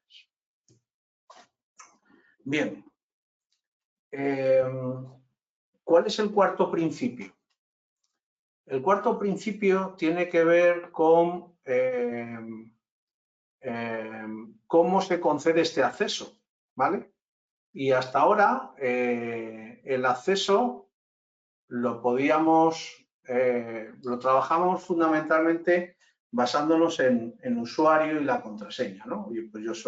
Bien. ¿Cuál es el cuarto principio? El cuarto principio tiene que ver con cómo se concede este acceso, ¿vale? Y hasta ahora el acceso lo trabajamos fundamentalmente basándonos en usuario y la contraseña, ¿no? Pues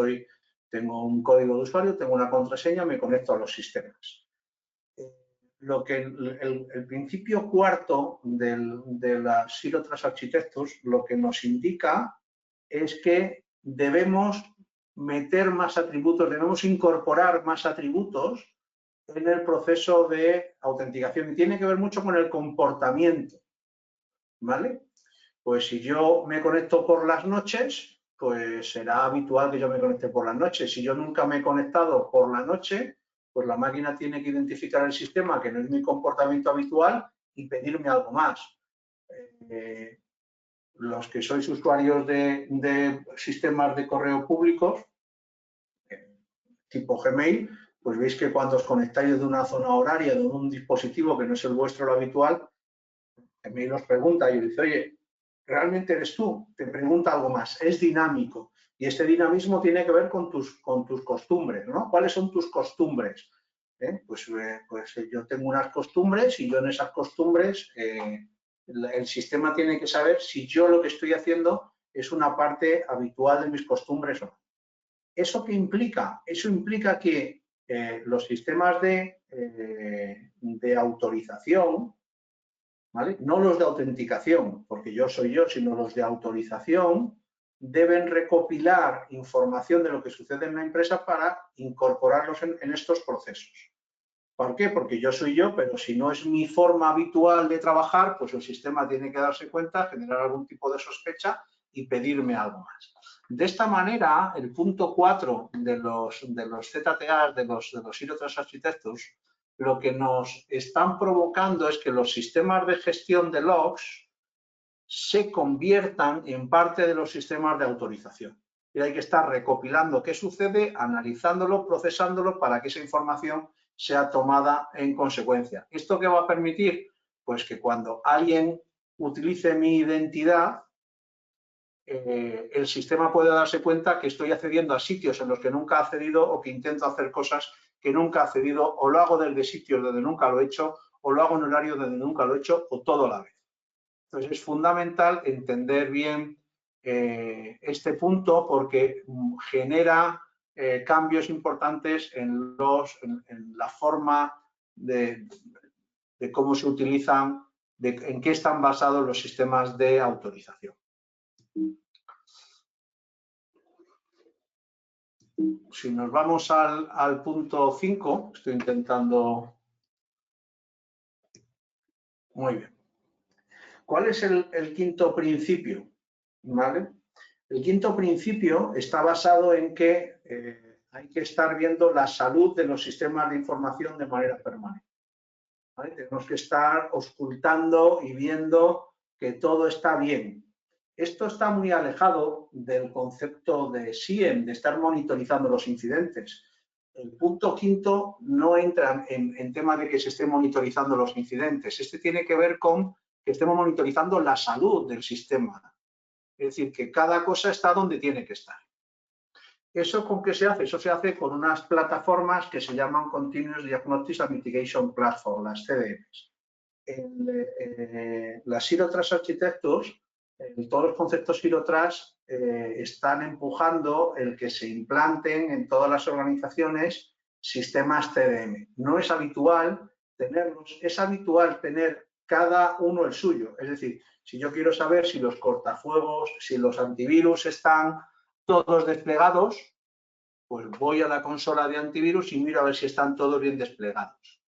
tengo un código de usuario, tengo una contraseña, me conecto a los sistemas. El principio cuarto de la Zero Trust Architecture lo que nos indica es que debemos meter más atributos, debemos incorporar más atributos en el proceso de autenticación y tiene que ver mucho con el comportamiento, ¿vale? Pues si yo me conecto por las noches, pues será habitual que yo me conecte por las noches. Si yo nunca me he conectado por la noche, pues la máquina tiene que identificar el sistema, que no es mi comportamiento habitual, y pedirme algo más. Los que sois usuarios de sistemas de correo públicos, tipo Gmail, pues veis que cuando os conectáis de una zona horaria, de un dispositivo que no es el vuestro, lo habitual, Gmail os pregunta y os dice, oye, ¿realmente eres tú? Te pregunta algo más, es dinámico. Y este dinamismo tiene que ver con tus costumbres, ¿no? ¿Cuáles son tus costumbres? Pues yo tengo unas costumbres y yo en esas costumbres el sistema tiene que saber si yo lo que estoy haciendo es una parte habitual de mis costumbres o no. ¿Eso qué implica? Eso implica que los sistemas de autorización, ¿vale? No los de autenticación, porque yo soy yo, sino los de autorización, deben recopilar información de lo que sucede en la empresa para incorporarlos en estos procesos. ¿Por qué? Porque yo soy yo, pero si no es mi forma habitual de trabajar, pues el sistema tiene que darse cuenta, generar algún tipo de sospecha y pedirme algo más. De esta manera, el punto 4 de los ZTAs, de los Zero Trust Architectures, lo que nos están provocando es que los sistemas de gestión de logs se conviertan en parte de los sistemas de autorización. Y hay que estar recopilando qué sucede, analizándolo, procesándolo para que esa información sea tomada en consecuencia. ¿Esto qué va a permitir? Pues que cuando alguien utilice mi identidad, el sistema puede darse cuenta que estoy accediendo a sitios en los que nunca he accedido o que intento hacer cosas que nunca he accedido o lo hago desde sitios donde nunca lo he hecho o lo hago en horarios donde nunca lo he hecho o todo a la vez. Entonces es fundamental entender bien este punto porque genera cambios importantes en la forma de cómo se utilizan, en qué están basados los sistemas de autorización. Si nos vamos al punto 5, estoy intentando... Muy bien. ¿Cuál es el quinto principio? ¿Vale? El quinto principio está basado en que hay que estar viendo la salud de los sistemas de información de manera permanente. ¿Vale? Tenemos que estar auscultando y viendo que todo está bien. Esto está muy alejado del concepto de SIEM, de estar monitorizando los incidentes. El punto quinto no entra en tema de que se esté monitorizando los incidentes. Este tiene que ver con que estemos monitorizando la salud del sistema. Es decir, que cada cosa está donde tiene que estar. ¿Eso con qué se hace? Eso se hace con unas plataformas que se llaman Continuous Diagnostics and Mitigation Platform, las CDMs. Las Zero Trust Architectures, todos los conceptos Zero Trust están empujando el que se implanten en todas las organizaciones sistemas CDM. No es habitual tenerlos, es habitual tener cada uno el suyo. Es decir, si yo quiero saber si los cortafuegos, si los antivirus están todos desplegados, pues voy a la consola de antivirus y miro a ver si están todos bien desplegados.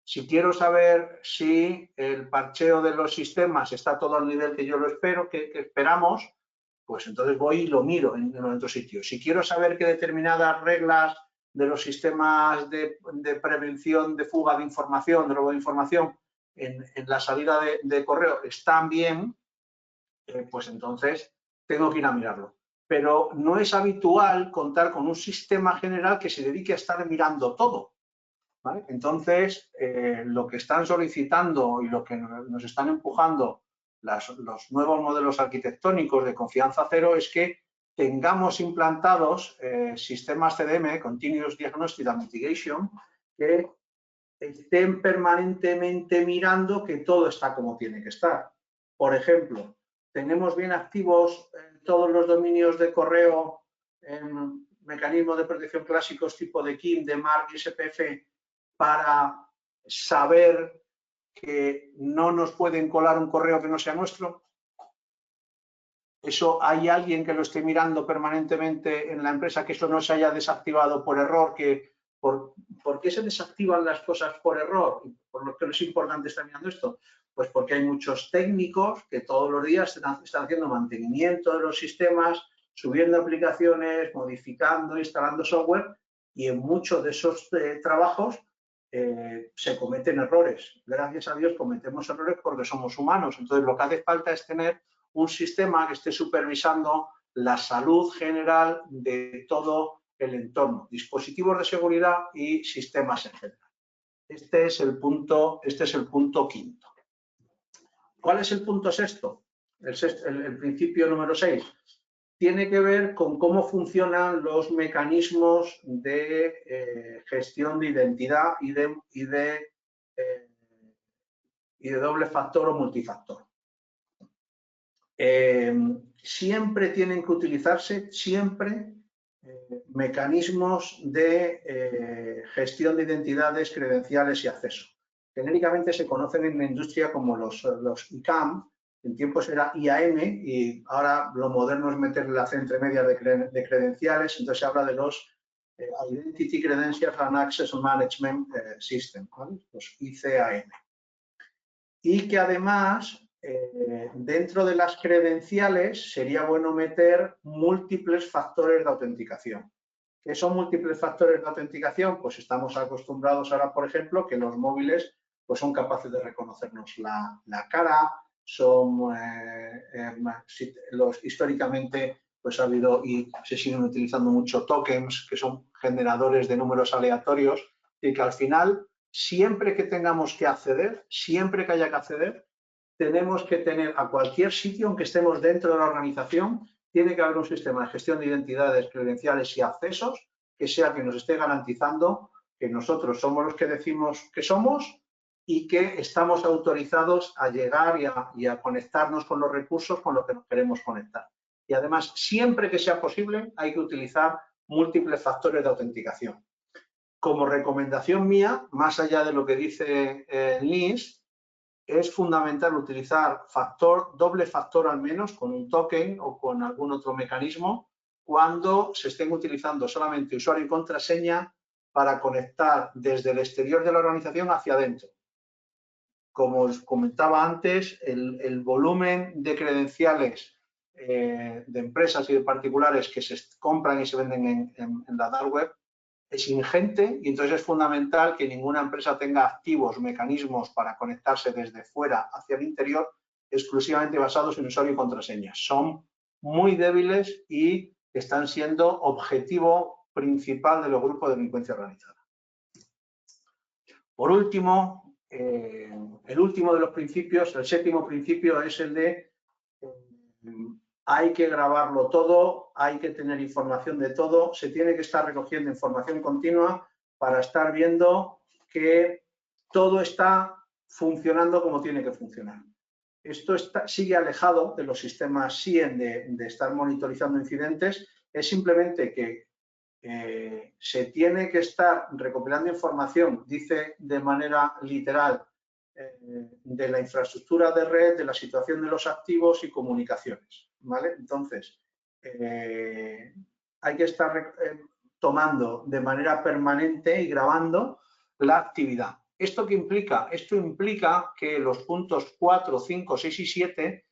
Si quiero saber si el parcheo de los sistemas está todo al nivel que yo lo espero, que esperamos, pues entonces voy y lo miro en otro sitio. Si quiero saber que determinadas reglas de los sistemas de prevención de fuga de información, de robo de información, en la salida de correo están bien, pues entonces tengo que ir a mirarlo. Pero no es habitual contar con un sistema general que se dedique a estar mirando todo. ¿vale? Entonces, lo que están solicitando y lo que nos están empujando los nuevos modelos arquitectónicos de confianza cero es que tengamos implantados sistemas CDM, Continuous Diagnostic and Mitigation, que estén permanentemente mirando que todo está como tiene que estar. Por ejemplo, tenemos bien activos todos los dominios de correo en mecanismos de protección clásicos tipo de KIM, de MARC y SPF para saber que no nos pueden colar un correo que no sea nuestro. ¿Eso hay alguien que lo esté mirando permanentemente en la empresa, que eso no se haya desactivado por error? ¿Por qué se desactivan las cosas por error? ¿Por lo que es importante estar mirando esto? Pues porque hay muchos técnicos que todos los días están haciendo mantenimiento de los sistemas, subiendo aplicaciones, modificando, instalando software, y en muchos de esos trabajos se cometen errores. Gracias a Dios cometemos errores porque somos humanos. Entonces, lo que hace falta es tener un sistema que esté supervisando la salud general de todo el entorno, dispositivos de seguridad y sistemas en general. Este es el punto quinto. ¿Cuál es el punto sexto? El principio número 6. Tiene que ver con cómo funcionan los mecanismos de gestión de identidad y de doble factor o multifactor. Siempre tienen que utilizarse, mecanismos de gestión de identidades, credenciales y acceso. Genéricamente se conocen en la industria como los ICAM, en tiempos era IAM y ahora lo moderno es meterle la C entre medias de credenciales, entonces se habla de los Identity Credentials and Access Management System, ¿vale? Los ICAM. Y que además dentro de las credenciales sería bueno meter múltiples factores de autenticación. ¿Qué son múltiples factores de autenticación? Pues estamos acostumbrados ahora, por ejemplo, que los móviles pues son capaces de reconocernos la cara, históricamente pues ha habido y se siguen utilizando mucho tokens, que son generadores de números aleatorios, y que al final, siempre que tengamos que acceder, siempre que haya que acceder, tenemos que tener a cualquier sitio, aunque estemos dentro de la organización, tiene que haber un sistema de gestión de identidades, credenciales y accesos que sea que nos esté garantizando que nosotros somos los que decimos que somos y que estamos autorizados a llegar y a conectarnos con los recursos con los que nos queremos conectar. Y además, siempre que sea posible, hay que utilizar múltiples factores de autenticación. Como recomendación mía, más allá de lo que dice NIST, es fundamental utilizar doble factor al menos, con un token o con algún otro mecanismo, cuando se estén utilizando solamente usuario y contraseña para conectar desde el exterior de la organización hacia adentro. Como os comentaba antes, el volumen de credenciales de empresas y de particulares que se compran y se venden en la dark web es ingente, y entonces es fundamental que ninguna empresa tenga activos mecanismos para conectarse desde fuera hacia el interior exclusivamente basados en usuario y contraseña. Son muy débiles y están siendo objetivo principal de los grupos de delincuencia organizada. Por último, el último de los principios, el séptimo principio, es el de hay que grabarlo todo, hay que tener información de todo, se tiene que estar recogiendo información continua para estar viendo que todo está funcionando como tiene que funcionar. Esto sigue alejado de los sistemas SIEM de estar monitorizando incidentes, es simplemente que se tiene que estar recopilando información, dice de manera literal, de la infraestructura de red, de la situación de los activos y comunicaciones, ¿vale? Entonces, hay que estar tomando de manera permanente y grabando la actividad. ¿Esto qué implica? Esto implica que los puntos 4, 5, 6 y 7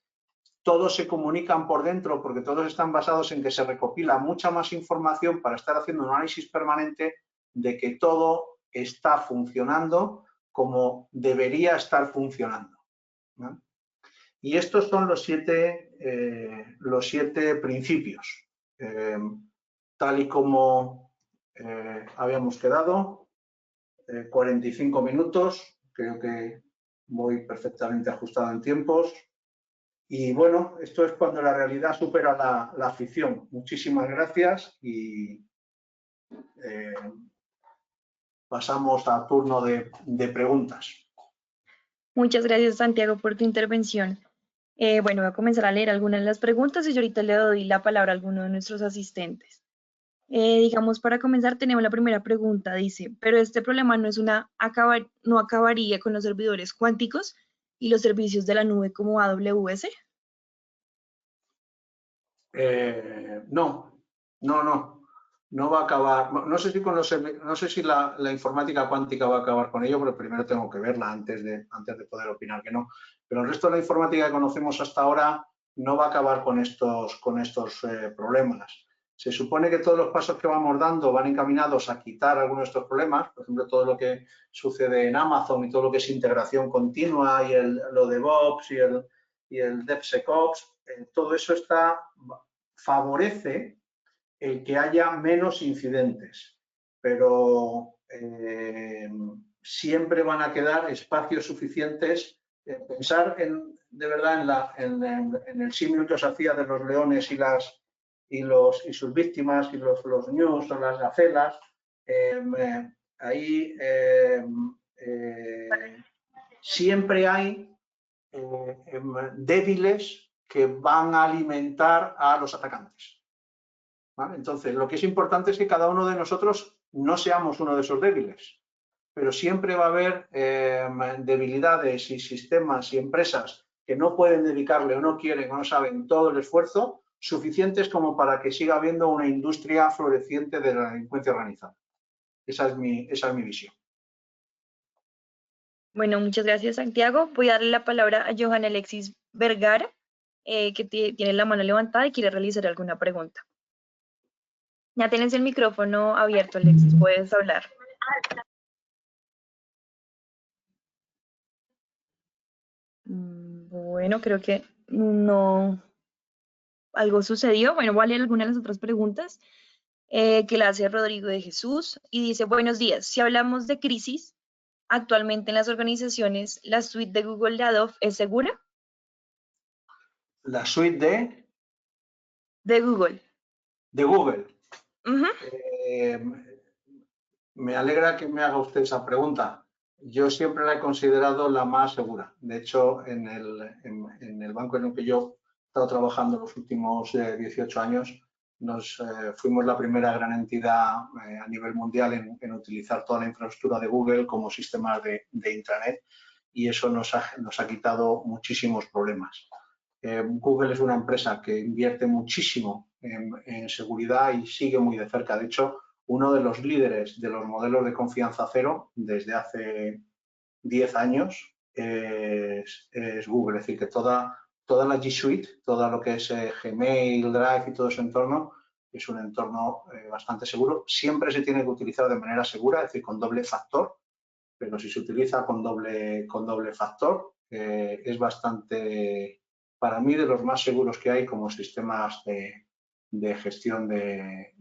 todos se comunican por dentro, porque todos están basados en que se recopila mucha más información para estar haciendo un análisis permanente de que todo está funcionando como debería estar funcionando, ¿vale? Y estos son los siete principios, tal y como habíamos quedado. 45 minutos, creo que voy perfectamente ajustado en tiempos. Y bueno, esto es cuando la realidad supera la ficción. Muchísimas gracias y pasamos a turno de preguntas. Muchas gracias, Santiago, por tu intervención. Bueno, voy a comenzar a leer algunas de las preguntas y yo ahorita le doy la palabra a alguno de nuestros asistentes. Digamos, para comenzar, tenemos la primera pregunta. Dice, pero este problema no acabaría con los servidores cuánticos y los servicios de la nube como AWS. No va a acabar. No sé si, no sé si la informática cuántica va a acabar con ello, pero primero tengo que verla antes de poder opinar que no. Pero el resto de la informática que conocemos hasta ahora no va a acabar con estos problemas. Se supone que todos los pasos que vamos dando van encaminados a quitar algunos de estos problemas, por ejemplo, todo lo que sucede en Amazon y todo lo que es integración continua y lo de DevOps y el DevSecOps, todo eso favorece el que haya menos incidentes, pero siempre van a quedar espacios suficientes. Pensar de verdad en el símil que os hacía de los leones y sus víctimas y los ñus o las gacelas. Ahí siempre hay débiles que van a alimentar a los atacantes. ¿Vale? Entonces, lo que es importante es que cada uno de nosotros no seamos uno de esos débiles, pero siempre va a haber debilidades y sistemas y empresas que no pueden dedicarle o no quieren o no saben todo el esfuerzo suficientes como para que siga habiendo una industria floreciente de la delincuencia organizada. Esa es mi visión. Bueno, muchas gracias, Santiago. Voy a darle la palabra a Johan Alexis Vergara, que tiene la mano levantada y quiere realizar alguna pregunta. Ya tienes el micrófono abierto, Alexis, puedes hablar. Bueno, creo que no, algo sucedió. Bueno, voy a leer algunas de las otras preguntas que la hace Rodrigo de Jesús y dice, buenos días, si hablamos de crisis, actualmente en las organizaciones, ¿la suite de Google de Adobe es segura? ¿La suite de Google? De Google. Uh-huh. Me alegra que me haga usted esa pregunta. Yo siempre la he considerado la más segura. De hecho, en el banco en el que yo he estado trabajando los últimos 18 años, fuimos la primera gran entidad a nivel mundial en utilizar toda la infraestructura de Google como sistema de intranet y eso nos ha quitado muchísimos problemas. Google es una empresa que invierte muchísimo en seguridad y sigue muy de cerca. De hecho, uno de los líderes de los modelos de confianza cero desde hace 10 años es Google. Es decir, que toda la G Suite, todo lo que es Gmail, Drive y todo ese entorno, es un entorno bastante seguro. Siempre se tiene que utilizar de manera segura, es decir, con doble factor, pero si se utiliza con doble factor, es bastante, para mí, de los más seguros que hay como sistemas de gestión de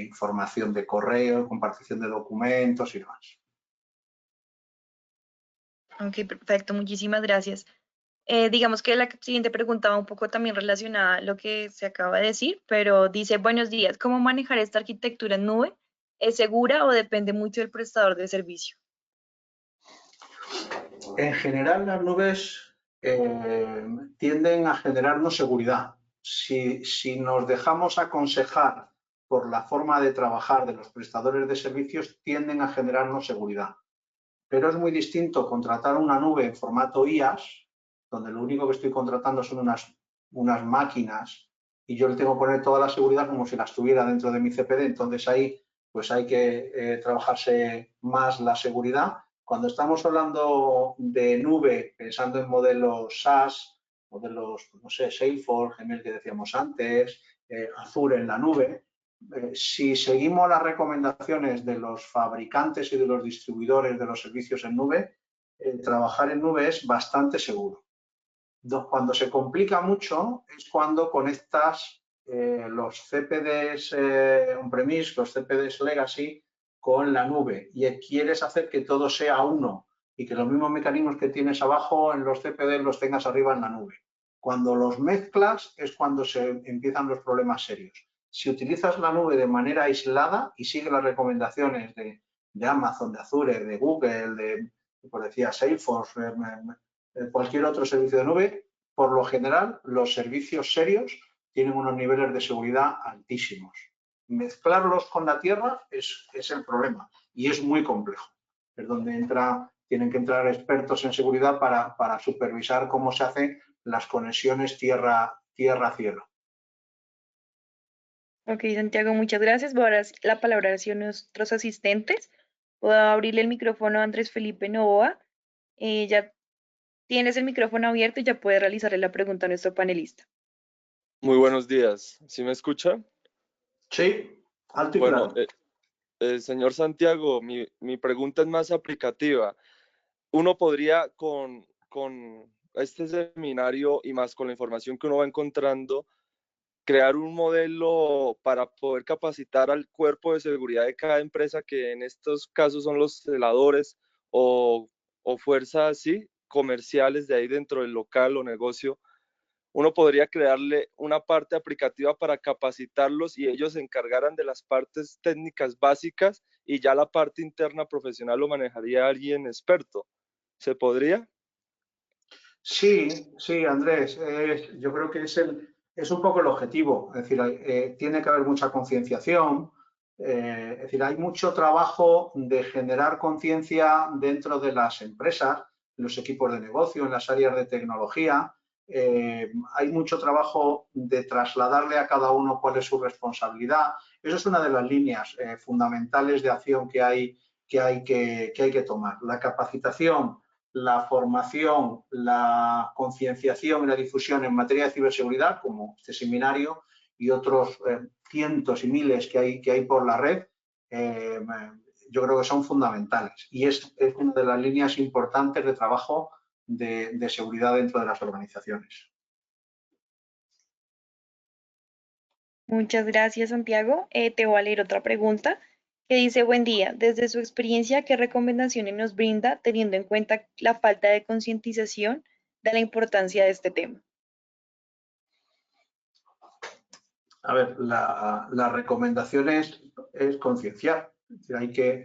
información de correo, compartición de documentos y demás. Ok, perfecto, muchísimas gracias. Digamos que la siguiente pregunta va un poco también relacionada a lo que se acaba de decir, pero dice, buenos días, ¿cómo manejar esta arquitectura en nube? ¿Es segura o depende mucho del prestador de servicio? En general, las nubes tienden a generarnos seguridad. Si nos dejamos aconsejar por la forma de trabajar de los prestadores de servicios, tienden a generarnos seguridad. Pero es muy distinto contratar una nube en formato IaaS, donde lo único que estoy contratando son unas máquinas y yo le tengo que poner toda la seguridad como si las tuviera dentro de mi CPD. Entonces ahí pues hay que trabajarse más la seguridad. Cuando estamos hablando de nube, pensando en modelos SaaS, modelos, no sé, Salesforce, Gmail que decíamos antes, Azure en la nube, si seguimos las recomendaciones de los fabricantes y de los distribuidores de los servicios en nube, trabajar en nube es bastante seguro. Cuando se complica mucho es cuando conectas los CPDs on-premise, los CPDs legacy, con la nube y quieres hacer que todo sea uno y que los mismos mecanismos que tienes abajo en los CPD los tengas arriba en la nube. Cuando los mezclas es cuando se empiezan los problemas serios. Si utilizas la nube de manera aislada y sigues las recomendaciones de Amazon, de Azure, de Google, por decía, Salesforce, cualquier otro servicio de nube, por lo general los servicios serios tienen unos niveles de seguridad altísimos. Mezclarlos con la tierra es el problema y es muy complejo. Es donde tienen que entrar expertos en seguridad para supervisar cómo se hacen las conexiones tierra-cielo. Ok, Santiago, muchas gracias. Voy a dar la palabra hacia nuestros asistentes. Puedo abrirle el micrófono a Andrés Felipe Novoa. Ya tienes el micrófono abierto y ya puedes realizarle la pregunta a nuestro panelista. Muy buenos días. ¿Sí me escucha? Sí, alto y Bueno, claro. señor Santiago, mi pregunta es más aplicativa. Uno podría con este seminario y más con la información que uno va encontrando, crear un modelo para poder capacitar al cuerpo de seguridad de cada empresa, que en estos casos son los celadores o fuerzas, sí, comerciales de ahí dentro del local o negocio. Uno podría crearle una parte aplicativa para capacitarlos y ellos se encargaran de las partes técnicas básicas y ya la parte interna profesional lo manejaría alguien experto. ¿Se podría? Sí, sí, Andrés, yo creo que es un poco el objetivo. Es decir, tiene que haber mucha concienciación. Es decir, hay mucho trabajo de generar conciencia dentro de las empresas, en los equipos de negocio, en las áreas de tecnología. Hay mucho trabajo de trasladarle a cada uno cuál es su responsabilidad. Eso es una de las líneas fundamentales de acción que hay que tomar. La capacitación, la formación, la concienciación y la difusión en materia de ciberseguridad, como este seminario y otros cientos y miles que hay por la red, yo creo que son fundamentales. Y es una de las líneas importantes de trabajo de seguridad dentro de las organizaciones. Muchas gracias, Santiago. Te voy a leer otra pregunta que dice, buen día. Desde su experiencia, ¿qué recomendaciones nos brinda teniendo en cuenta la falta de concientización de la importancia de este tema? A ver, la recomendación es concienciar.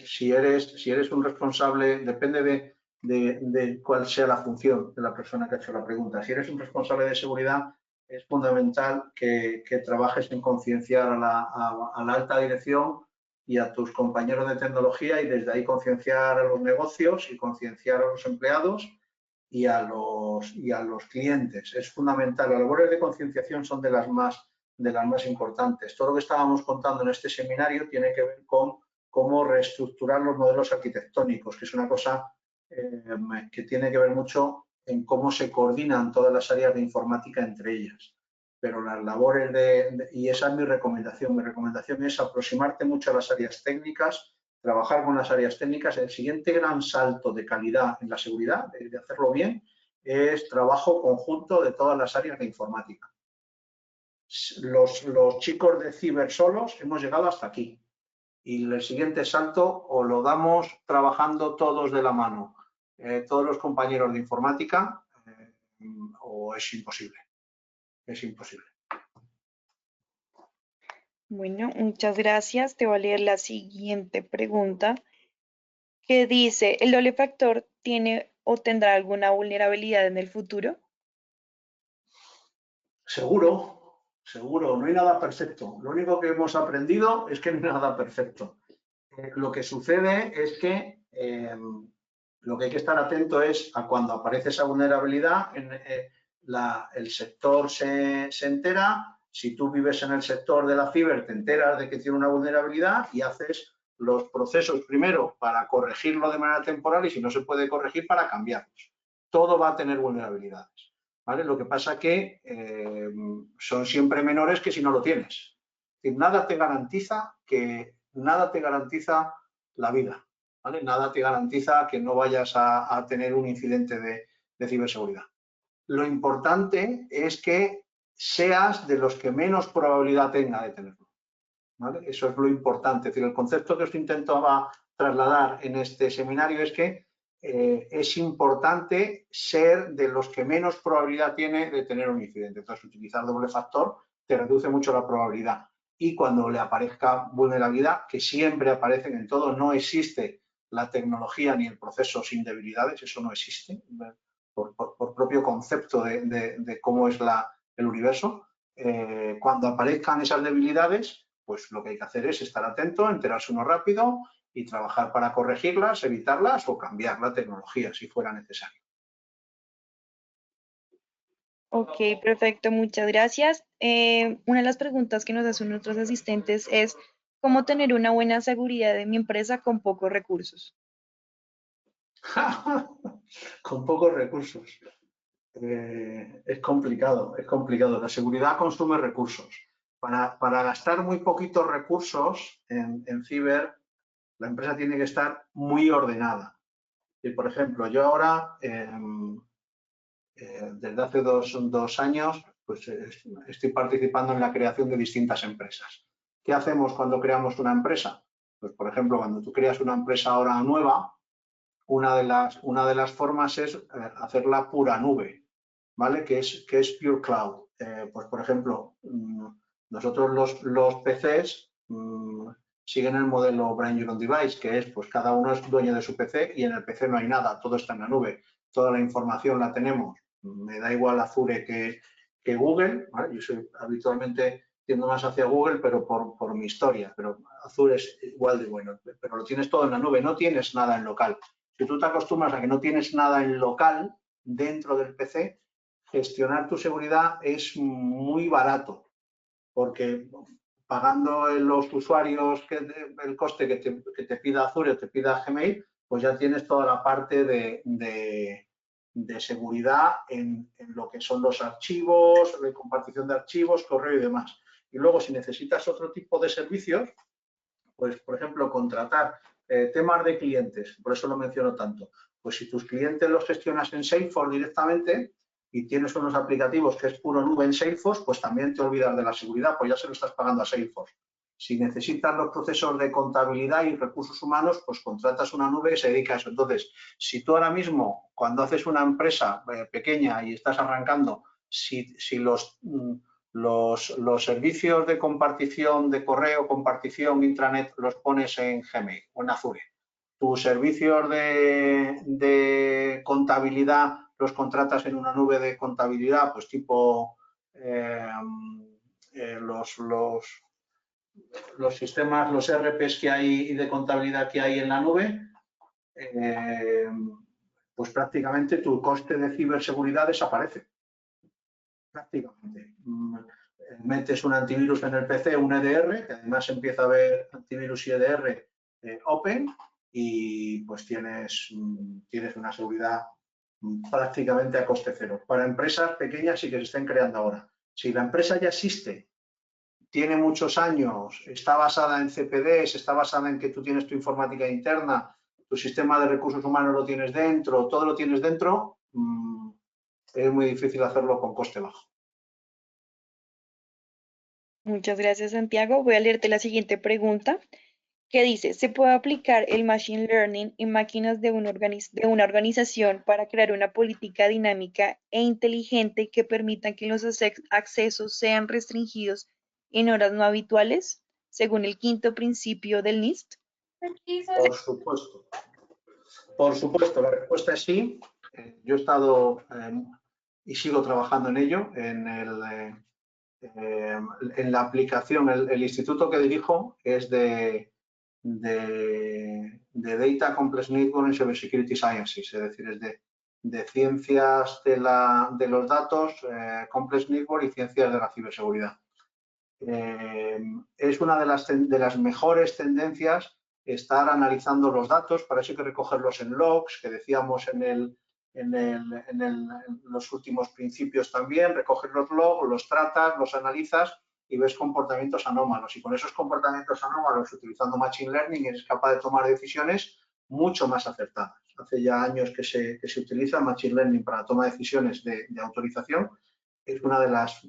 Si eres un responsable, depende de cuál sea la función de la persona que ha hecho la pregunta. Si eres un responsable de seguridad, es fundamental que trabajes en concienciar a la alta dirección y a tus compañeros de tecnología y desde ahí concienciar a los negocios y concienciar a los empleados y a los clientes. Es fundamental. Las labores de concienciación son de las más importantes. Todo lo que estábamos contando en este seminario tiene que ver con cómo reestructurar los modelos arquitectónicos, que es una cosa que tiene que ver mucho en cómo se coordinan todas las áreas de informática entre ellas. Pero las labores y esa es mi recomendación es aproximarte mucho a las áreas técnicas, trabajar con las áreas técnicas. El siguiente gran salto de calidad en la seguridad, de hacerlo bien, es trabajo conjunto de todas las áreas de informática. Los chicos de ciber solos hemos llegado hasta aquí y el siguiente salto o lo damos trabajando todos de la mano, todos los compañeros de informática, o es imposible. Es imposible. Bueno, muchas gracias. Te voy a leer la siguiente pregunta que dice, ¿el doble factor tiene o tendrá alguna vulnerabilidad en el futuro? Seguro, no hay nada perfecto. Lo único que hemos aprendido es que no hay nada perfecto. Lo que sucede es que lo que hay que estar atento es a cuando aparece esa vulnerabilidad, el sector se entera. Si tú vives en el sector de la ciber, te enteras de que tiene una vulnerabilidad y haces los procesos primero para corregirlo de manera temporal y si no se puede corregir para cambiarlos. Todo va a tener vulnerabilidades. ¿Vale? Lo que pasa que son siempre menores que si no lo tienes. Es decir, nada te garantiza la vida. ¿Vale? Nada te garantiza que no vayas a tener un incidente de ciberseguridad. Lo importante es que seas de los que menos probabilidad tenga de tenerlo. ¿vale? Eso es lo importante. Es decir, el concepto que os intentaba trasladar en este seminario es que es importante ser de los que menos probabilidad tiene de tener un incidente. Entonces, utilizar doble factor te reduce mucho la probabilidad. Y cuando le aparezca vulnerabilidad, que siempre aparecen en todo, no existe la tecnología ni el proceso sin debilidades, eso no existe, por propio concepto de cómo es el universo. Cuando aparezcan esas debilidades, pues lo que hay que hacer es estar atento, enterarse uno rápido y trabajar para corregirlas, evitarlas o cambiar la tecnología si fuera necesario. Ok, perfecto, muchas gracias. Una de las preguntas que nos hacen nuestros asistentes es cómo tener una buena seguridad en mi empresa con pocos recursos. Con pocos recursos. Es complicado, es complicado. La seguridad consume recursos. Para gastar muy poquitos recursos en ciber, la empresa tiene que estar muy ordenada. Y, por ejemplo, yo ahora, desde hace dos años, pues estoy participando en la creación de distintas empresas. ¿Qué hacemos cuando creamos una empresa? Pues, por ejemplo, cuando tú creas una empresa ahora nueva, una de las formas es hacerla pura nube, ¿vale? Que es Pure Cloud. Pues, por ejemplo, nosotros los PCs siguen el modelo Bring Your Own Device, que es, pues cada uno es dueño de su PC y en el PC no hay nada, todo está en la nube, toda la información la tenemos. Me da igual Azure que Google, ¿vale? Yo habitualmente tiendo más hacia Google, pero por mi historia, pero Azure es igual de bueno, pero lo tienes todo en la nube, no tienes nada en local. Si tú te acostumbras a que no tienes nada en local dentro del PC, gestionar tu seguridad es muy barato, porque pagando los usuarios el coste que te pida Azure o te pida Gmail, pues ya tienes toda la parte de seguridad en lo que son los archivos, de compartición de archivos, correo y demás. Y luego, si necesitas otro tipo de servicios, pues, por ejemplo, contratar temas de clientes, por eso lo menciono tanto. Pues si tus clientes los gestionas en Salesforce directamente y tienes unos aplicativos que es puro nube en Salesforce, pues también te olvidas de la seguridad, pues ya se lo estás pagando a Salesforce. Si necesitas los procesos de contabilidad y recursos humanos, pues contratas una nube que se dedica a eso. Entonces, si tú ahora mismo, cuando haces una empresa pequeña y estás arrancando, si los servicios de compartición de correo, compartición intranet, los pones en Gmail o en Azure. Tus servicios de contabilidad los contratas en una nube de contabilidad, pues tipo los sistemas, los ERPs que hay y de contabilidad que hay en la nube, pues prácticamente tu coste de ciberseguridad desaparece. Prácticamente. Metes un antivirus en el PC, un EDR, que además empieza a haber antivirus y EDR open, y pues tienes una seguridad prácticamente a coste cero. Para empresas pequeñas y que se estén creando ahora. Si la empresa ya existe, tiene muchos años, está basada en CPDs, está basada en que tú tienes tu informática interna, tu sistema de recursos humanos lo tienes dentro, todo lo tienes dentro, es muy difícil hacerlo con coste bajo. Muchas gracias, Santiago. Voy a leerte la siguiente pregunta que dice, ¿se puede aplicar el Machine Learning en máquinas de de una organización para crear una política dinámica e inteligente que permitan que los accesos sean restringidos en horas no habituales, según el quinto principio del NIST? Por supuesto. Por supuesto, la respuesta es sí. Yo he estado y sigo trabajando en ello, en la aplicación. El instituto que dirijo es de Data Complex Network and Cybersecurity Sciences, es decir, es de ciencias de los datos, Complex Network y ciencias de la ciberseguridad. Es una de las mejores tendencias estar analizando los datos, para eso hay que recogerlos en logs, que decíamos en los últimos principios también, recoger los logs, los tratas, los analizas y ves comportamientos anómalos. Y con esos comportamientos anómalos, utilizando Machine Learning, eres capaz de tomar decisiones mucho más acertadas. Hace ya años que se utiliza Machine Learning para la toma de decisiones de autorización. Es una de las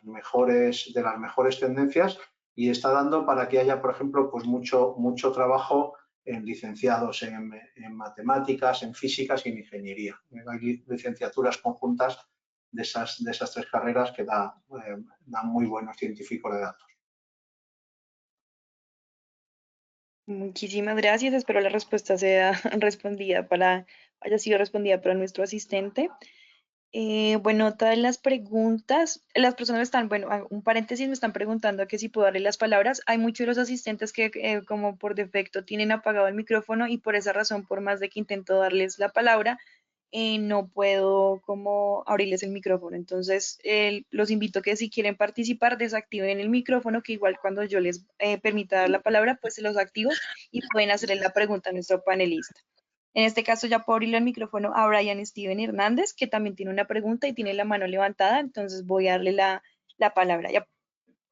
mejores tendencias y está dando para que haya, por ejemplo, pues mucho trabajo en licenciados en matemáticas, en físicas y en ingeniería. Hay licenciaturas conjuntas de esas 3 carreras que dan muy buenos científicos de datos. Muchísimas gracias. Espero la respuesta sea haya sido respondida para nuestro asistente. Bueno, otra de las preguntas, las personas me están, bueno, un paréntesis, me están preguntando que si puedo darle las palabras. Hay muchos de los asistentes que como por defecto tienen apagado el micrófono y por esa razón, por más de que intento darles la palabra, no puedo como abrirles el micrófono. Entonces, los invito a que si quieren participar, desactiven el micrófono, que igual cuando yo les permita dar la palabra, pues se los activo y pueden hacerle la pregunta a nuestro panelista. En este caso ya puedo abrirle el micrófono a Brian Steven Hernández, que también tiene una pregunta y tiene la mano levantada, entonces voy a darle la palabra.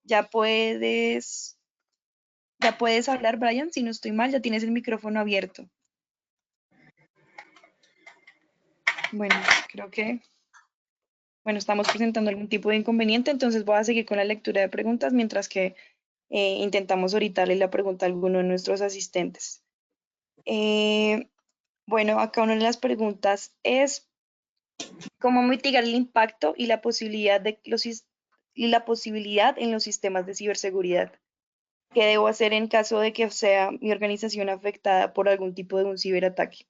Ya puedes, ya puedes hablar, Brian, si no estoy mal, ya tienes el micrófono abierto. Bueno, creo que, bueno, estamos presentando algún tipo de inconveniente, entonces voy a seguir con la lectura de preguntas mientras que intentamos ahorita darle la pregunta a alguno de nuestros asistentes. Bueno, acá una de las preguntas es, ¿cómo mitigar el impacto y la posibilidad en los sistemas de ciberseguridad? ¿Qué debo hacer en caso de que sea mi organización afectada por algún tipo de un ciberataque?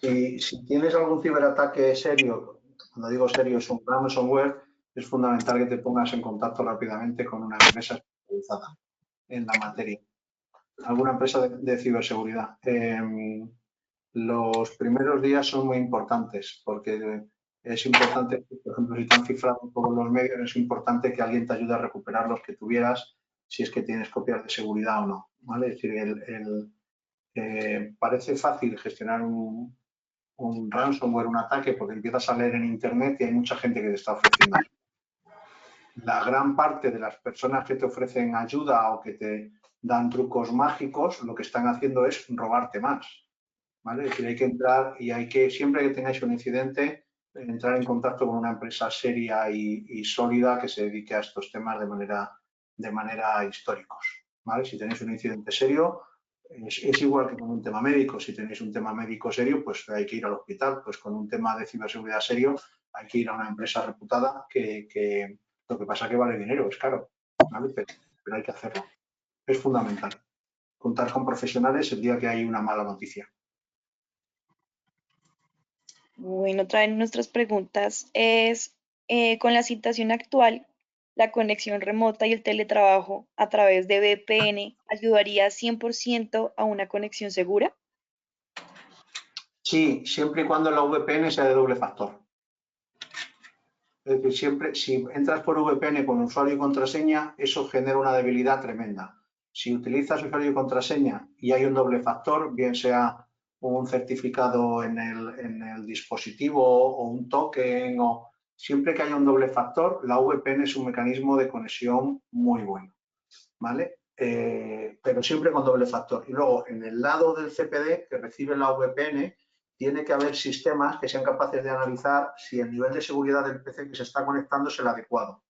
Si tienes algún ciberataque serio, cuando digo serio es un ransomware, es fundamental que te pongas en contacto rápidamente con una empresa especializada en la materia, alguna empresa de ciberseguridad. Los primeros días son muy importantes porque es importante, por ejemplo, si te han cifrado todos los medios, es importante que alguien te ayude a recuperar los que tuvieras, si es que tienes copias de seguridad o no, ¿vale? Es decir, parece fácil gestionar un ransomware, un ataque, porque empiezas a leer en internet y hay mucha gente que te está ofreciendo. La gran parte de las personas que te ofrecen ayuda o que te dan trucos mágicos, lo que están haciendo es robarte más, ¿vale? Es decir, hay que entrar y siempre que tengáis un incidente, entrar en contacto con una empresa seria y sólida que se dedique a estos temas de manera históricos, ¿vale? Si tenéis un incidente serio, es igual que con un tema médico. Si tenéis un tema médico serio, pues hay que ir al hospital. Pues con un tema de ciberseguridad serio, hay que ir a una empresa reputada que lo que pasa es que vale dinero, es caro, ¿vale? Pero hay que hacerlo. Es fundamental contar con profesionales el día que hay una mala noticia. Bueno, otra de nuestras preguntas es, con la situación actual, la conexión remota y el teletrabajo a través de VPN ayudaría 100% a una conexión segura. Sí, siempre y cuando la VPN sea de doble factor. Es decir, siempre, si entras por VPN con usuario y contraseña, eso genera una debilidad tremenda. Si utilizas usuario y contraseña y hay un doble factor, bien sea un certificado en el dispositivo o un token, o siempre que haya un doble factor, la VPN es un mecanismo de conexión muy bueno, ¿vale? Pero siempre con doble factor. Y luego, en el lado del CPD que recibe la VPN, tiene que haber sistemas que sean capaces de analizar si el nivel de seguridad del PC que se está conectando es el adecuado,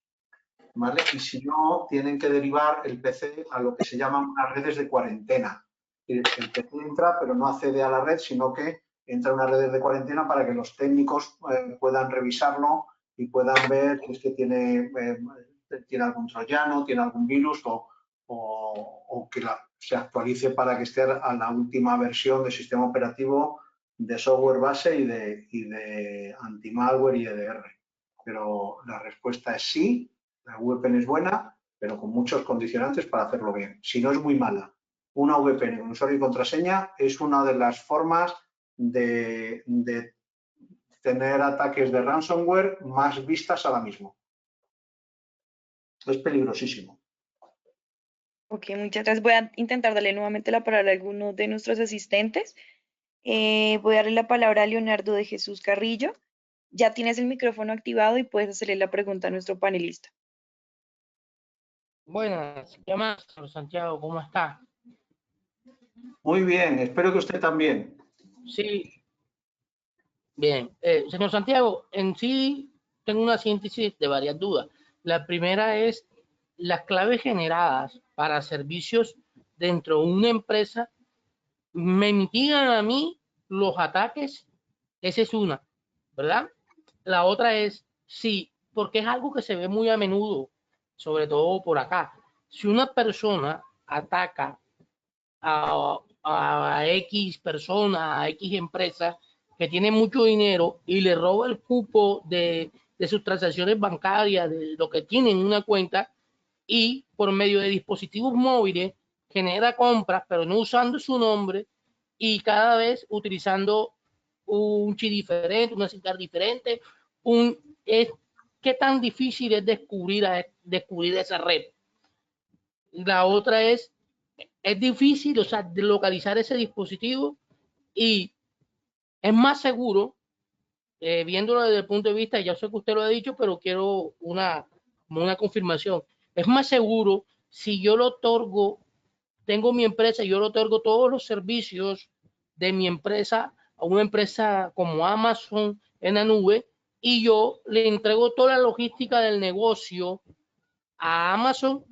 ¿vale? Y si no, tienen que derivar el PC a lo que se llaman unas redes de cuarentena. El PC entra, pero no accede a la red, sino que entra a unas redes de cuarentena para que los técnicos puedan revisarlo y puedan ver si es que tiene algún troyano, tiene algún virus o que se actualice para que esté a la última versión del sistema operativo de software base y de anti-malware y EDR. Pero la respuesta es sí, la VPN es buena, pero con muchos condicionantes para hacerlo bien. Si no, es muy mala. Una VPN con usuario y contraseña es una de las formas de tener ataques de ransomware más vistas ahora mismo. Es peligrosísimo. Ok, muchas gracias. Voy a intentar darle nuevamente la palabra a alguno de nuestros asistentes. Voy a darle la palabra a Leonardo de Jesús Carrillo. Ya tienes el micrófono activado y puedes hacerle la pregunta a nuestro panelista. Buenas, ¿qué más, señor Santiago? ¿Cómo está? Muy bien, espero que usted también. Sí, bien. Señor Santiago, en sí tengo una síntesis de varias dudas. La primera es las claves generadas para servicios dentro de una empresa me mitigan a mí los ataques. Esa es una, ¿verdad? La otra es, sí, porque es algo que se ve muy a menudo, sobre todo por acá. Si una persona ataca a X persona, a X empresa que tiene mucho dinero y le roba el cupo de sus transacciones bancarias, de lo que tiene en una cuenta, y por medio de dispositivos móviles genera compras, pero no usando su nombre y cada vez utilizando un chip diferente, una SIM card diferente, ¿qué tan difícil es descubrir esa red? La otra es difícil, o sea, de localizar ese dispositivo y es más seguro, viéndolo desde el punto de vista, ya sé que usted lo ha dicho, pero quiero una confirmación. Es más seguro si yo lo otorgo, tengo mi empresa y yo le otorgo todos los servicios de mi empresa a una empresa como Amazon en la nube y yo le entrego toda la logística del negocio a Amazon,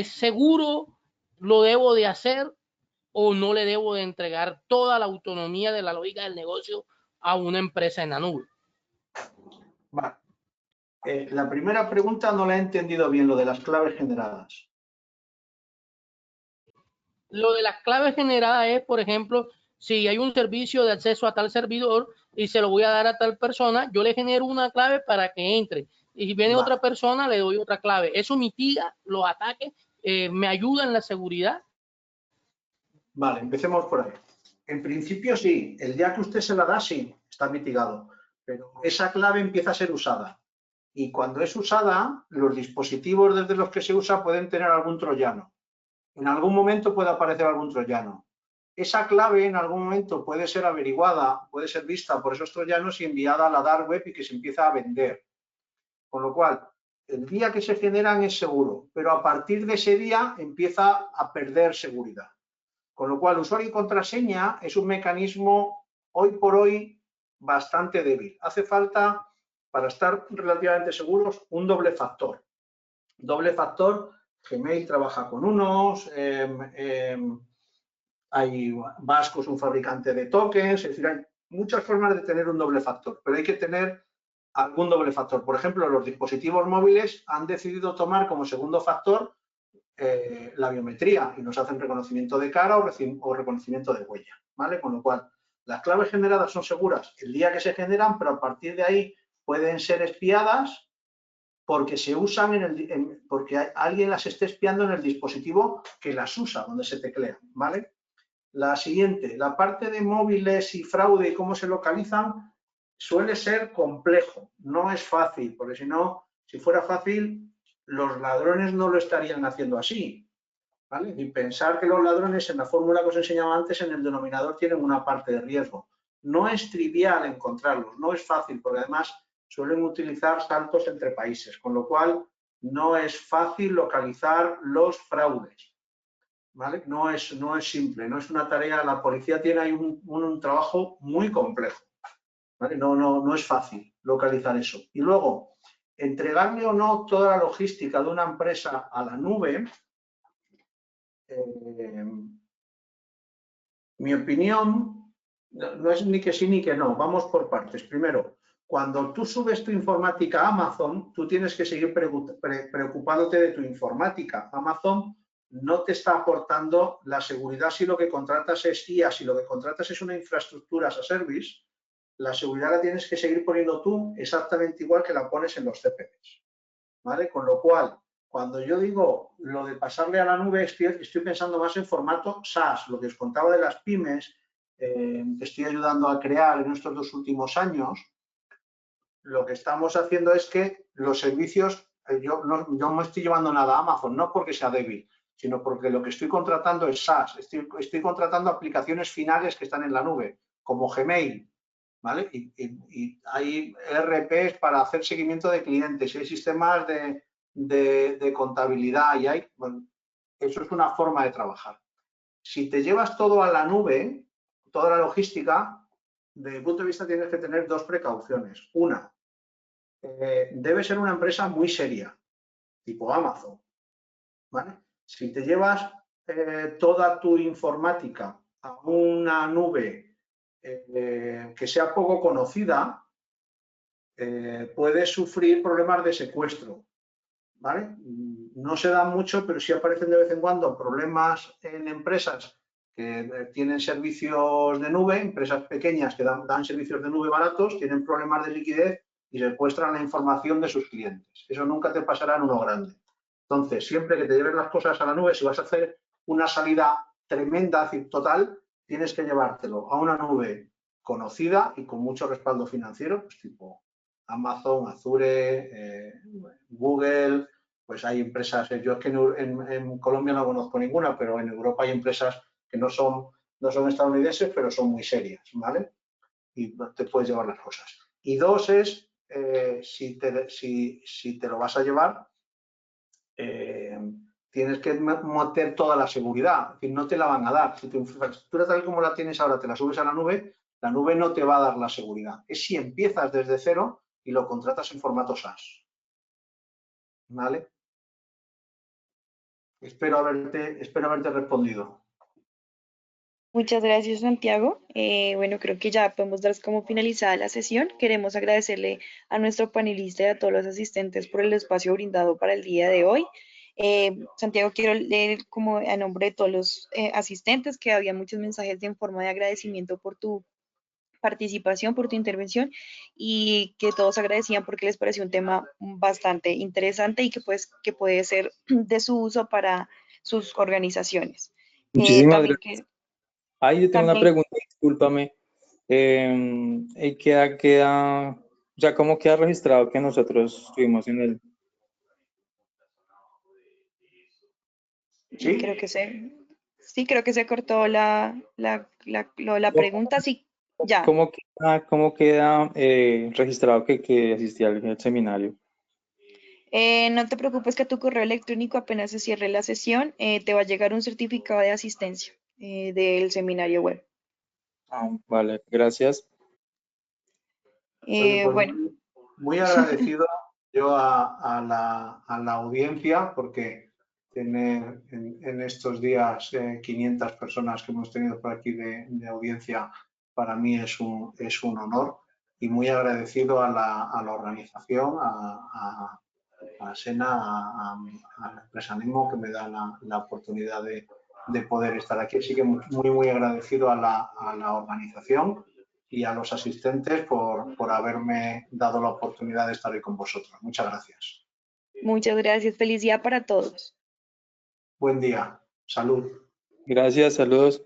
seguro lo debo de hacer o no le debo de entregar toda la autonomía de la lógica del negocio a una empresa en la nube. Vale. La primera pregunta no la he entendido bien, lo de las claves generadas. Lo de las claves generadas es, por ejemplo, si hay un servicio de acceso a tal servidor y se lo voy a dar a tal persona, yo le genero una clave para que entre. Y si viene Vale. otra persona, le doy otra clave. Eso mitiga los ataques, me ayuda en la seguridad. Vale, empecemos por ahí. En principio sí, el día que usted se la da, sí, está mitigado, pero esa clave empieza a ser usada. Y cuando es usada, los dispositivos desde los que se usa pueden tener algún troyano. En algún momento puede aparecer algún troyano. Esa clave en algún momento puede ser averiguada, puede ser vista por esos troyanos y enviada a la dark web y que se empieza a vender. Con lo cual, el día que se generan es seguro, pero a partir de ese día empieza a perder seguridad. Con lo cual, usuario y contraseña es un mecanismo hoy por hoy bastante débil. Hace falta, para estar relativamente seguros, un doble factor. Doble factor, Gmail trabaja con unos, Vasco es un fabricante de tokens, es decir, hay muchas formas de tener un doble factor, pero hay que tener algún doble factor. Por ejemplo, los dispositivos móviles han decidido tomar como segundo factor la biometría y nos hacen reconocimiento de cara o reconocimiento de huella, ¿vale? Con lo cual, las claves generadas son seguras el día que se generan, pero a partir de ahí pueden ser espiadas porque se usan porque alguien las esté espiando en el dispositivo que las usa, donde se teclean, ¿vale? La siguiente, la parte de móviles y fraude y cómo se localizan suele ser complejo, no es fácil, porque si no, si fuera fácil, los ladrones no lo estarían haciendo así, ¿vale? Y pensar que los ladrones en la fórmula que os enseñaba antes, en el denominador tienen una parte de riesgo. No es trivial encontrarlos, no es fácil, porque además suelen utilizar saltos entre países, con lo cual no es fácil localizar los fraudes, ¿vale? No es simple, no es una tarea, la policía tiene ahí un trabajo muy complejo, ¿vale? No es fácil localizar eso. Y luego, entregarle o no toda la logística de una empresa a la nube, mi opinión no es ni que sí ni que no, vamos por partes. Primero, cuando tú subes tu informática a Amazon, tú tienes que seguir preocupándote de tu informática. Amazon no te está aportando la seguridad si lo que contratas es IA, si lo que contratas es una infraestructura as a service, la seguridad la tienes que seguir poniendo tú exactamente igual que la pones en los CPDs, ¿vale? Con lo cual, cuando yo digo lo de pasarle a la nube, estoy pensando más en formato SaaS, lo que os contaba de las pymes, que estoy ayudando a crear en estos 2 últimos años. Lo que estamos haciendo es que los servicios, yo no me estoy llevando nada a Amazon, no porque sea débil, sino porque lo que estoy contratando es SaaS, estoy contratando aplicaciones finales que están en la nube, como Gmail, ¿vale? Y hay ERPs para hacer seguimiento de clientes, hay sistemas de contabilidad y bueno, eso es una forma de trabajar. Si te llevas todo a la nube, toda la logística, desde mi punto de vista tienes que tener 2 precauciones. Una, debe ser una empresa muy seria. tipo Amazon, ¿vale? Si te llevas toda tu informática a una nube que sea poco conocida, puedes sufrir problemas de secuestro, ¿vale? No se dan mucho, pero sí aparecen de vez en cuando problemas en empresas que tienen servicios de nube, empresas pequeñas que dan servicios de nube baratos, tienen problemas de liquidez y secuestran la información de sus clientes. Eso nunca te pasará en uno grande. Entonces, siempre que te lleves las cosas a la nube, si vas a hacer una salida tremenda, total, tienes que llevártelo a una nube conocida y con mucho respaldo financiero, pues tipo Amazon, Azure, Google, pues hay empresas, yo es que en Colombia no conozco ninguna, pero en Europa hay empresas que no son estadounidenses, pero son muy serias, ¿vale? Y te puedes llevar las cosas. Y dos es, si te lo vas a llevar, tienes que meter toda la seguridad, es decir, no te la van a dar. Si tu infraestructura tal como la tienes ahora te la subes a la nube no te va a dar la seguridad. Es si empiezas desde cero y lo contratas en formato SaaS. ¿Vale? Espero haberte respondido. Muchas gracias, Santiago. Bueno, creo que ya podemos dar como finalizada la sesión. Queremos agradecerle a nuestro panelista y a todos los asistentes por el espacio brindado para el día de hoy. Santiago, quiero leer como a nombre de todos los asistentes que había muchos mensajes en forma de agradecimiento por tu participación, por tu intervención y que todos agradecían porque les pareció un tema bastante interesante y que puede ser de su uso para sus organizaciones. Muchísimas También gracias. que Ahí yo tengo una también pregunta, discúlpame. O sea, ¿cómo queda registrado que nosotros estuvimos en el... ¿Sí? creo que se cortó la pregunta. Sí, ya. ¿Cómo queda registrado que asistí al seminario? No te preocupes que a tu correo electrónico apenas se cierre la sesión, te va a llegar un certificado de asistencia del seminario web. Ah, vale, gracias. Oye, pues Bueno, muy agradecido yo a la audiencia porque tener en estos días 500 personas que hemos tenido por aquí de audiencia para mí es un honor y muy agradecido a la organización, a Sena, a la empresa Nemo que me da la oportunidad de poder estar aquí. Así que muy agradecido a la organización y a los asistentes por haberme dado la oportunidad de estar hoy con vosotros. Muchas gracias. muchas gracias. Feliz día para todos. Buen día. Salud. Gracias, saludos.